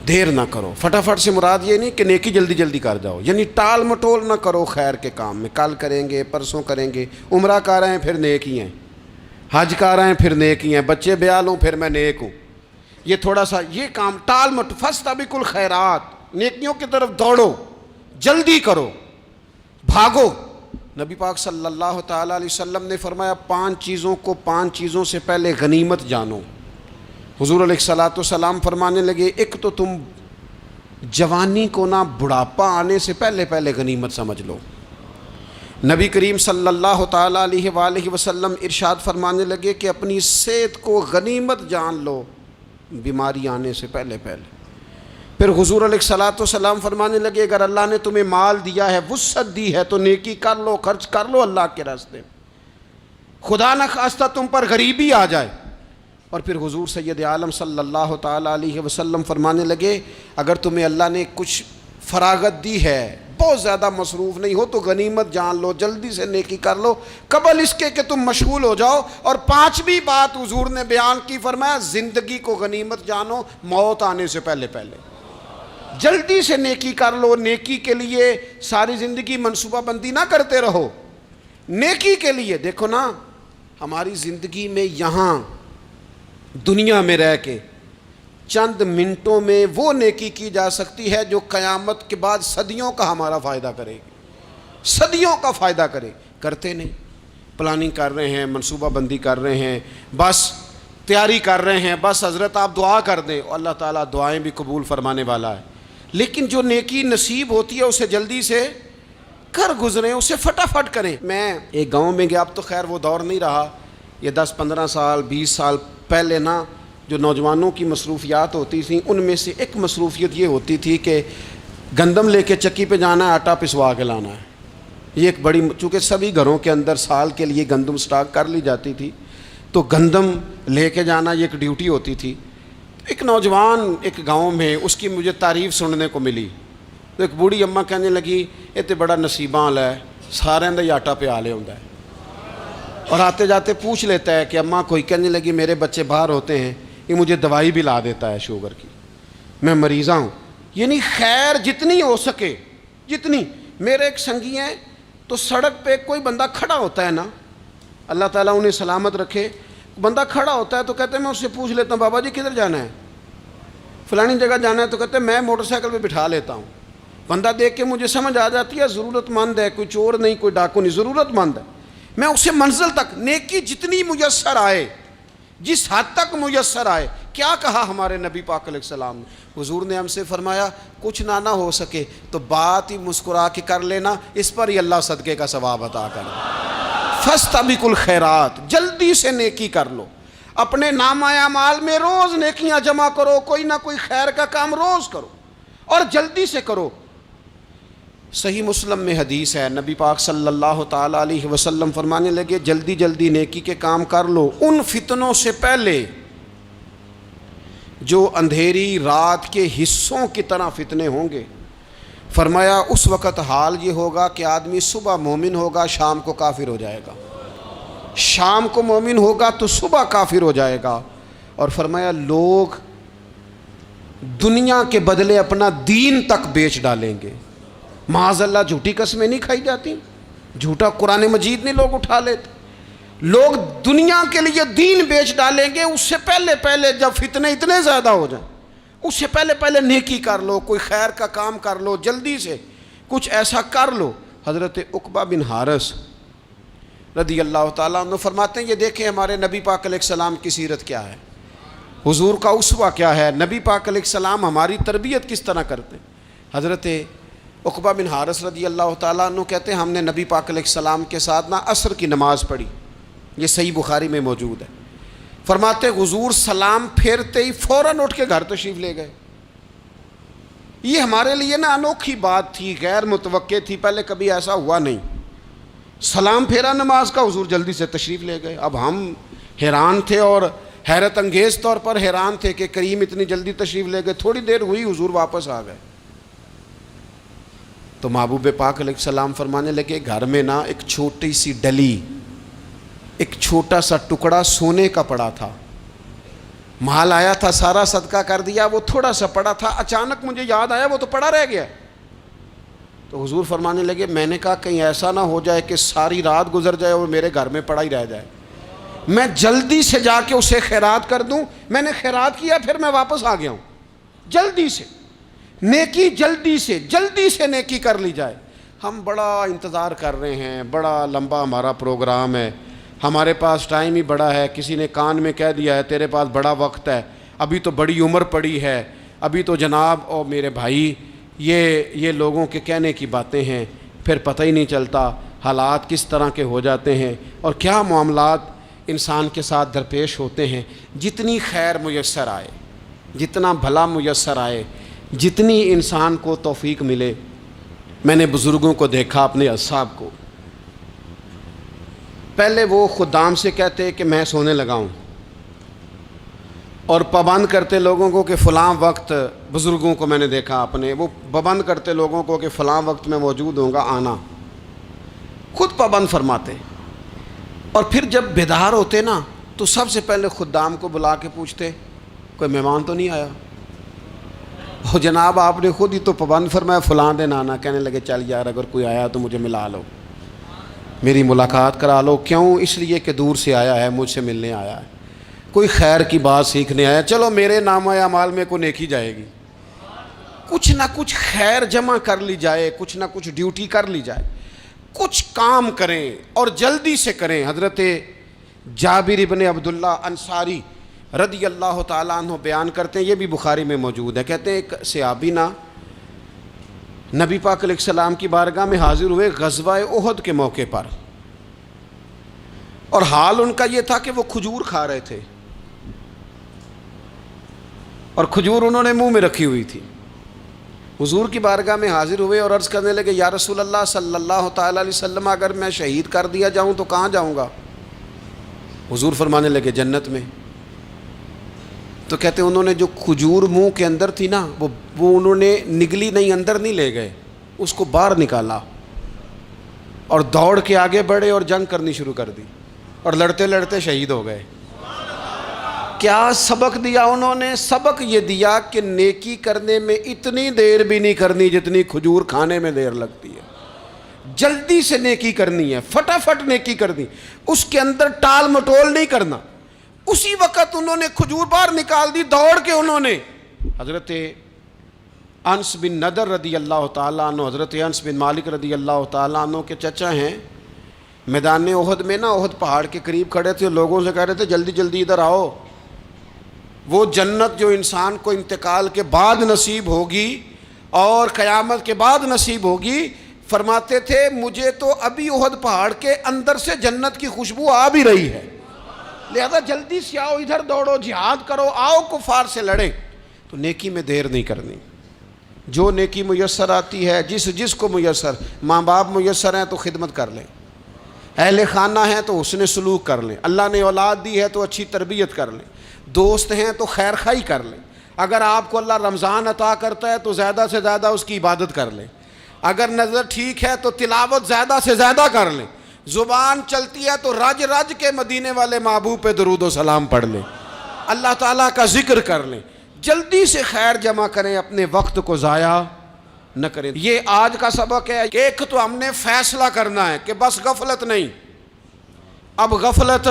دیر نہ کرو۔ فٹافٹ سے مراد یہ نہیں کہ نیکی جلدی جلدی کر جاؤ، یعنی ٹال مٹول نہ کرو خیر کے کام میں، کل کریں گے، پرسوں کریں گے، عمرہ کر رہے ہیں پھر نیکی ہیں، حج کر رہے ہیں پھر نیکی ہیں، بچے بیال ہوں پھر میں نیک ہوں، یہ تھوڑا سا یہ کام ٹال مٹ۔ فاستبقوا الخیرات، نیکیوں کی طرف دوڑو، جلدی کرو، بھاگو۔ نبی پاک صلی اللہ تعالیٰ علیہ وسلم نے فرمایا 5 چیزوں کو 5 چیزوں سے پہلے غنیمت جانو۔ حضور علیہ الصلوۃ والسلام فرمانے لگے ایک تو تم جوانی کو نہ بڑھاپا آنے سے پہلے پہلے غنیمت سمجھ لو۔ نبی کریم صلی اللہ تعالیٰ علیہ وآلہ وسلم ارشاد فرمانے لگے کہ اپنی صحت کو غنیمت جان لو، بیماری آنے سے پہلے پہلے۔ پھر حضور علیہ الصلوۃ والسلام فرمانے لگے اگر اللہ نے تمہیں مال دیا ہے، وسعت دی ہے، تو نیکی کر لو، خرچ کر لو اللہ کے راستے میں، خدا نہ خواستہ تم پر غریبی آ جائے۔ اور پھر حضور سید عالم صلی اللہ تعالیٰ علیہ وسلم فرمانے لگے اگر تمہیں اللہ نے کچھ فراغت دی ہے، بہت زیادہ مصروف نہیں ہو، تو غنیمت جان لو، جلدی سے نیکی کر لو قبل اس کے کہ تم مشغول ہو جاؤ۔ اور 5ویں بات حضور نے بیان کی، فرمایا زندگی کو غنیمت جانو، موت آنے سے پہلے پہلے جلدی سے نیکی کر لو۔ نیکی کے لیے ساری زندگی منصوبہ بندی نہ کرتے رہو، نیکی کے لیے دیکھو نا، ہماری زندگی میں یہاں دنیا میں رہ کے چند منٹوں میں وہ نیکی کی جا سکتی ہے جو قیامت کے بعد صدیوں کا ہمارا فائدہ کرے گی، صدیوں کا فائدہ کرتے نہیں۔ پلاننگ کر رہے ہیں، منصوبہ بندی کر رہے ہیں، بس تیاری کر رہے ہیں، بس حضرت آپ دعا کر دیں، اللہ تعالیٰ دعائیں بھی قبول فرمانے والا ہے، لیکن جو نیکی نصیب ہوتی ہے اسے جلدی سے کر گزریں، اسے فٹافٹ کریں۔ میں ایک گاؤں میں گیا، اب تو خیر وہ دور نہیں رہا، یہ 10-15 سال 20 سال پہلے نا جو نوجوانوں کی مصروفیات ہوتی تھیں ان میں سے ایک مصروفیت یہ ہوتی تھی کہ گندم لے کے چکی پہ جانا ہے، آٹا پسوا کے لانا ہے۔ یہ ایک بڑی، چونکہ سبھی گھروں کے اندر سال کے لیے گندم سٹاک کر لی جاتی تھی، تو گندم لے کے جانا یہ ایک ڈیوٹی ہوتی تھی۔ ایک نوجوان ایک گاؤں میں، اس کی مجھے تعریف سننے کو ملی، تو ایک بوڑھی اماں کہنے لگی یہ تو بڑا نصیباں والا ہے، سارے دا آٹا پیا لے ہوندا ہے۔ اور آتے جاتے پوچھ لیتا ہے کہ اماں کوئی کہنے لگی میرے بچے باہر ہوتے ہیں، یہ مجھے دوائی بھی لا دیتا ہے شوگر کی، میں مریضہ ہوں. یعنی خیر جتنی ہو سکے جتنی. میرے ایک سنگی ہیں تو سڑک پہ کوئی بندہ کھڑا ہوتا ہے نا، اللہ تعالیٰ انہیں سلامت رکھے، بندہ کھڑا ہوتا ہے تو کہتے ہیں میں اس سے پوچھ لیتا ہوں بابا جی کدھر جانا ہے، فلانی جگہ جانا ہے، تو کہتے ہیں میں موٹر سائیکل پہ بٹھا لیتا ہوں. بندہ دیکھ کے مجھے سمجھ آ جاتی ہے ضرورت مند ہے، کوئی چور نہیں کوئی ڈاکو نہیں، ضرورت مند ہے. میں اسے منزل تک نیکی جتنی میسر آئے، جس حد تک میسر آئے. کیا کہا ہمارے نبی پاک علیہ السلام نے؟ حضور نے ہم سے فرمایا کچھ نہ ہو سکے تو بات ہی مسکرا کے کر لینا، اس پر ہی اللہ صدقے کا ثواب عطا کر. فاستبقوا الخیرات، جلدی سے نیکی کر لو. اپنے نامہ اعمال میں روز نیکیاں جمع کرو، کوئی نہ کوئی خیر کا کام روز کرو اور جلدی سے کرو. صحیح مسلم میں حدیث ہے، نبی پاک صلی اللہ تعالی علیہ وسلم فرمانے لگے جلدی جلدی نیکی کے کام کر لو ان فتنوں سے پہلے جو اندھیری رات کے حصوں کی طرح فتنے ہوں گے. فرمایا اس وقت حال یہ ہوگا کہ آدمی صبح مومن ہوگا شام کو کافر ہو جائے گا، شام کو مومن ہوگا تو صبح کافر ہو جائے گا. اور فرمایا لوگ دنیا کے بدلے اپنا دین تک بیچ ڈالیں گے. معاذ اللہ جھوٹی قسمیں نہیں کھائی جاتی، جھوٹا قرآن مجید نہیں لوگ اٹھا لیتے. لوگ دنیا کے لیے دین بیچ ڈالیں گے. اس سے پہلے جب فتنے اتنے زیادہ ہو جائیں اس سے پہلے نیکی کر لو، کوئی خیر کا کام کر لو، جلدی سے کچھ ایسا کر لو. حضرت عقبہ بن حارث رضی اللہ تعالیٰ عنہ فرماتے ہیں یہ دیکھیں ہمارے نبی پاک علیہ السلام کی سیرت کیا ہے، حضور کا اسوہ کیا ہے، نبی پاک علیہ السلام ہماری تربیت کس طرح کرتے ہیں. حضرت عقبہ بن حارث رضی اللہ تعالیٰ عنہ کہتے ہیں ہم نے نبی پاک علیہ السلام کے ساتھ نا عصر کی نماز پڑھی، یہ صحیح بخاری میں موجود ہے. فرماتے حضور سلام پھیرتے ہی فوراً اٹھ کے گھر تشریف لے گئے. یہ ہمارے لیے نا انوکھی بات تھی، غیر متوقع تھی، پہلے کبھی ایسا ہوا نہیں. سلام پھیرا نماز کا، حضور جلدی سے تشریف لے گئے. اب ہم حیران تھے اور حیرت انگیز طور پر حیران تھے کہ کریم اتنی جلدی تشریف لے گئے. تھوڑی دیر ہوئی حضور واپس آ گئے تو محبوب پاک علیہ السلام فرمانے لگے گھر میں نا ایک چھوٹی سی ڈلی، ایک چھوٹا سا ٹکڑا سونے کا پڑا تھا، مال آیا تھا سارا صدقہ کر دیا، وہ تھوڑا سا پڑا تھا، اچانک مجھے یاد آیا وہ تو پڑا رہ گیا. تو حضور فرمانے لگے میں نے کہا کہیں ایسا نہ ہو جائے کہ ساری رات گزر جائے اور میرے گھر میں پڑا ہی رہ جائے، میں جلدی سے جا کے اسے خیرات کر دوں. میں نے خیرات کیا پھر میں واپس آ گیا ہوں. جلدی سے نیکی، جلدی سے نیکی کر لی جائے. ہم بڑا انتظار کر رہے ہیں، بڑا لمبا ہمارا پروگرام ہے، ہمارے پاس ٹائم ہی بڑا ہے. کسی نے کان میں کہہ دیا ہے تیرے پاس بڑا وقت ہے، ابھی تو بڑی عمر پڑی ہے، ابھی تو جناب او میرے بھائی یہ لوگوں کے کہنے کی باتیں ہیں. پھر پتہ ہی نہیں چلتا حالات کس طرح کے ہو جاتے ہیں اور کیا معاملات انسان کے ساتھ درپیش ہوتے ہیں. جتنی خیر میسر آئے، جتنا بھلا میسر آئے، جتنی انسان کو توفیق ملے. میں نے بزرگوں کو دیکھا، اپنے اصحاب کو، پہلے وہ خدام سے کہتے کہ میں سونے لگا ہوں اور پابند کرتے لوگوں کو کہ فلاں وقت، بزرگوں کو میں نے دیکھا اپنے، وہ پابند کرتے لوگوں کو کہ فلاں وقت میں موجود ہوں گا آنا، خود پابند فرماتے. اور پھر جب بیدار ہوتے نا تو سب سے پہلے خدام کو بلا کے پوچھتے کوئی مہمان تو نہیں آیا؟ وہ جناب آپ نے خود ہی تو پابند فرمایا فلاں دن آنا. کہنے لگے چل یار اگر کوئی آیا تو مجھے ملا لو، میری ملاقات کرا لو. کیوں؟ اس لیے کہ دور سے آیا ہے، مجھ سے ملنے آیا ہے، کوئی خیر کی بات سیکھنے آیا. چلو میرے نامہ اعمال میں کوئی نیکی جائے گی، کچھ نہ کچھ خیر جمع کر لی جائے، کچھ نہ کچھ ڈیوٹی کر لی جائے، کچھ کام کریں اور جلدی سے کریں. حضرت جابر ابن عبداللہ انصاری رضی اللہ تعالیٰ عنہ بیان کرتے ہیں، یہ بھی بخاری میں موجود ہے. کہتے ہیں ایک صحابی نا نبی پاک علیہ السلام کی بارگاہ میں حاضر ہوئے غزوہ احد کے موقع پر، اور حال ان کا یہ تھا کہ وہ کھجور کھا رہے تھے اور کھجور انہوں نے منہ میں رکھی ہوئی تھی. حضور کی بارگاہ میں حاضر ہوئے اور عرض کرنے لگے یا رسول اللہ صلی اللہ تعالیٰ علیہ وسلم اگر میں شہید کر دیا جاؤں تو کہاں جاؤں گا؟ حضور فرمانے لگے جنت میں. تو کہتے ہیں انہوں نے جو کھجور منہ کے اندر تھی نا وہ انہوں نے نگلی نہیں، اندر نہیں لے گئے، اس کو باہر نکالا اور دوڑ کے آگے بڑھے اور جنگ کرنی شروع کر دی. اور لڑتے لڑتے شہید ہو گئے۔ کیا سبق دیا انہوں نے؟ سبق یہ دیا کہ نیکی کرنے میں اتنی دیر بھی نہیں کرنی جتنی کھجور کھانے میں دیر لگتی ہے۔ جلدی سے نیکی کرنی ہے، فٹافٹ نیکی کرنی، اس کے اندر ٹال مٹول نہیں کرنا۔ اسی وقت انہوں نے کھجور باہر نکال دی، دوڑ کے انہوں نے حضرت انس بن نضر رضی اللہ تعالیٰ عنہ، حضرت انس بن مالک رضی اللہ تعالیٰ عنہ کے چچا ہیں، میدان احد میں نا، احد پہاڑ کے قریب کھڑے تھے، لوگوں سے کہہ رہے تھے جلدی جلدی ادھر آؤ، وہ جنت جو انسان کو انتقال کے بعد نصیب ہوگی اور قیامت کے بعد نصیب ہوگی، فرماتے تھے مجھے تو ابھی احد پہاڑ کے اندر سے جنت کی خوشبو آ بھی رہی ہے، لہذا جلدی سے آؤ، ادھر دوڑو، جہاد کرو، آؤ کفار سے لڑیں۔ تو نیکی میں دیر نہیں کرنی، جو نیکی میسر آتی ہے، جس کو میسر، ماں باپ میسر ہیں تو خدمت کر لیں، اہل خانہ ہیں تو حسن سلوک کر لیں، اللہ نے اولاد دی ہے تو اچھی تربیت کر لیں، دوست ہیں تو خیر خواہی کر لیں، اگر آپ کو اللہ رمضان عطا کرتا ہے تو زیادہ سے زیادہ اس کی عبادت کر لیں، اگر نظر ٹھیک ہے تو تلاوت زیادہ سے زیادہ کر لیں، زبان چلتی ہے تو رج رج کے مدینے والے محبوب پہ درود و سلام پڑھ لیں، اللہ تعالیٰ کا ذکر کر لیں، جلدی سے خیر جمع کریں، اپنے وقت کو ضائع نہ کریں۔ یہ آج کا سبق ہے۔ ایک تو ہم نے فیصلہ کرنا ہے کہ بس غفلت نہیں، اب غفلت،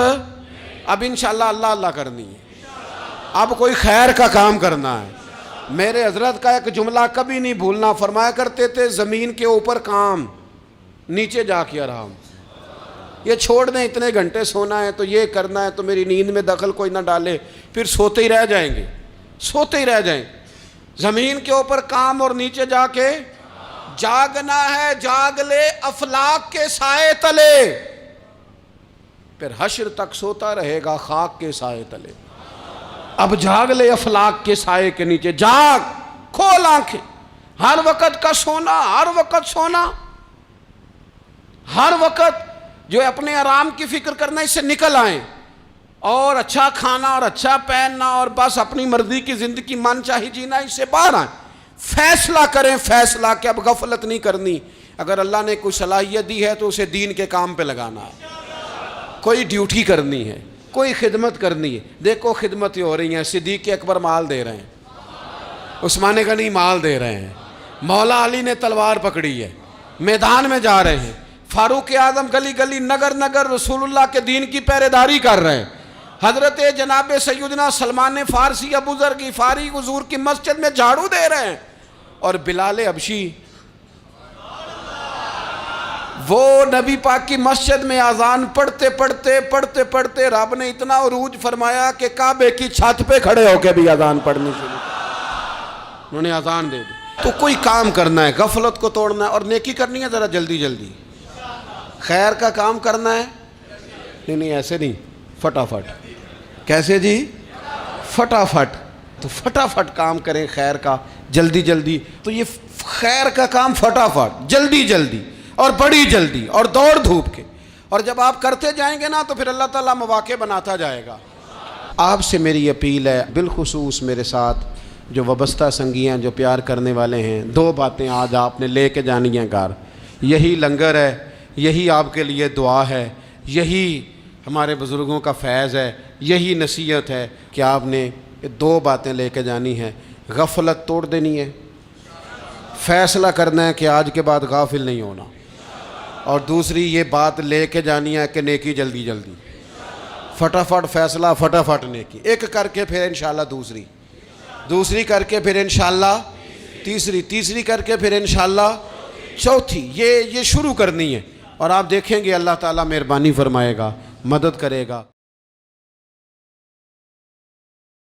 اب انشاءاللہ اللہ اللہ کرنی ہے، اب کوئی خیر کا کام کرنا ہے۔ میرے حضرت کا ایک جملہ کبھی نہیں بھولنا، فرمایا کرتے تھے زمین کے اوپر کام، نیچے جا کے آرام۔ یہ چھوڑ دیں اتنے گھنٹے سونا ہے تو یہ کرنا ہے تو میری نیند میں دخل کوئی نہ ڈالے، پھر سوتے ہی رہ جائیں گے، سوتے ہی رہ جائیں۔ زمین کے اوپر کام اور نیچے جا کے جاگنا ہے، جاگ لے افلاک کے سائے تلے، پھر حشر تک سوتا رہے گا خاک کے سائے تلے۔ اب جاگ لے افلاک کے سائے کے نیچے، جاگ، کھول آنکھیں، ہر وقت کا سونا، ہر وقت سونا، ہر وقت جو اپنے آرام کی فکر کرنا، اس سے نکل آئیں اور اچھا کھانا اور اچھا پہننا اور بس اپنی مرضی کی زندگی من چاہی جینا، اس سے باہر آئیں۔ فیصلہ کریں، فیصلہ کہ اب غفلت نہیں کرنی، اگر اللہ نے کوئی صلاحیت دی ہے تو اسے دین کے کام پہ لگانا ہے، کوئی ڈیوٹی کرنی ہے، کوئی خدمت کرنی ہے۔ دیکھو خدمتیں ہو رہی ہیں، صدیق اکبر مال دے رہے ہیں، عثمان غنی مال دے رہے ہیں، مولا علی نے تلوار پکڑی ہے، میدان میں جا رہے ہیں، فاروق اعظم گلی گلی نگر نگر رسول اللہ کے دین کی پہرے داری کر رہے ہیں، حضرت جناب سیدنا سلمان فارسی ابو ذر غفاری حضور کی مسجد میں جھاڑو دے رہے ہیں، اور بلال حبشی وہ نبی پاک کی مسجد میں اذان پڑھتے پڑھتے رب نے اتنا عروج فرمایا کہ کعبے کی چھت پہ کھڑے ہو کے بھی اذان پڑھنی شروع، انہوں نے اذان دے دی۔ تو کوئی کام کرنا ہے، غفلت کو توڑنا ہے اور نیکی کرنی ہے، ذرا جلدی جلدی خیر کا کام کرنا ہے، نہیں ایسے نہیں، فٹافٹ۔ کیسے جی؟ فٹافٹ۔ تو فٹافٹ کام کریں خیر کا، جلدی جلدی۔ تو یہ خیر کا کام فٹافٹ، جلدی جلدی اور بڑی جلدی اور دوڑ دھوپ کے، اور جب آپ کرتے جائیں گے نا تو پھر اللہ تعالیٰ مواقع بناتا جائے گا۔ آپ سے میری اپیل ہے، بالخصوص میرے ساتھ جو وابستہ سنگی ہیں، جو پیار کرنے والے ہیں، دو باتیں آج آپ نے لے کے جانی ہیں گھر۔ یہی لنگر ہے، یہی آپ کے لیے دعا ہے، یہی ہمارے بزرگوں کا فیض ہے، یہی نصیحت ہے کہ آپ نے یہ دو باتیں لے کے جانی ہیں۔ غفلت توڑ دینی ہے، فیصلہ کرنا ہے کہ آج کے بعد غافل نہیں ہونا، اور دوسری یہ بات لے کے جانی ہے کہ نیکی جلدی جلدی، فٹافٹ فیصلہ، فٹافٹ نیکی، ایک کر کے پھر انشاءاللہ دوسری کر کے پھر انشاءاللہ تیسری کر کے پھر انشاءاللہ چوتھی، یہ شروع کرنی ہے، اور آپ دیکھیں گے اللہ تعالیٰ مہربانی فرمائے گا، مدد کرے گا۔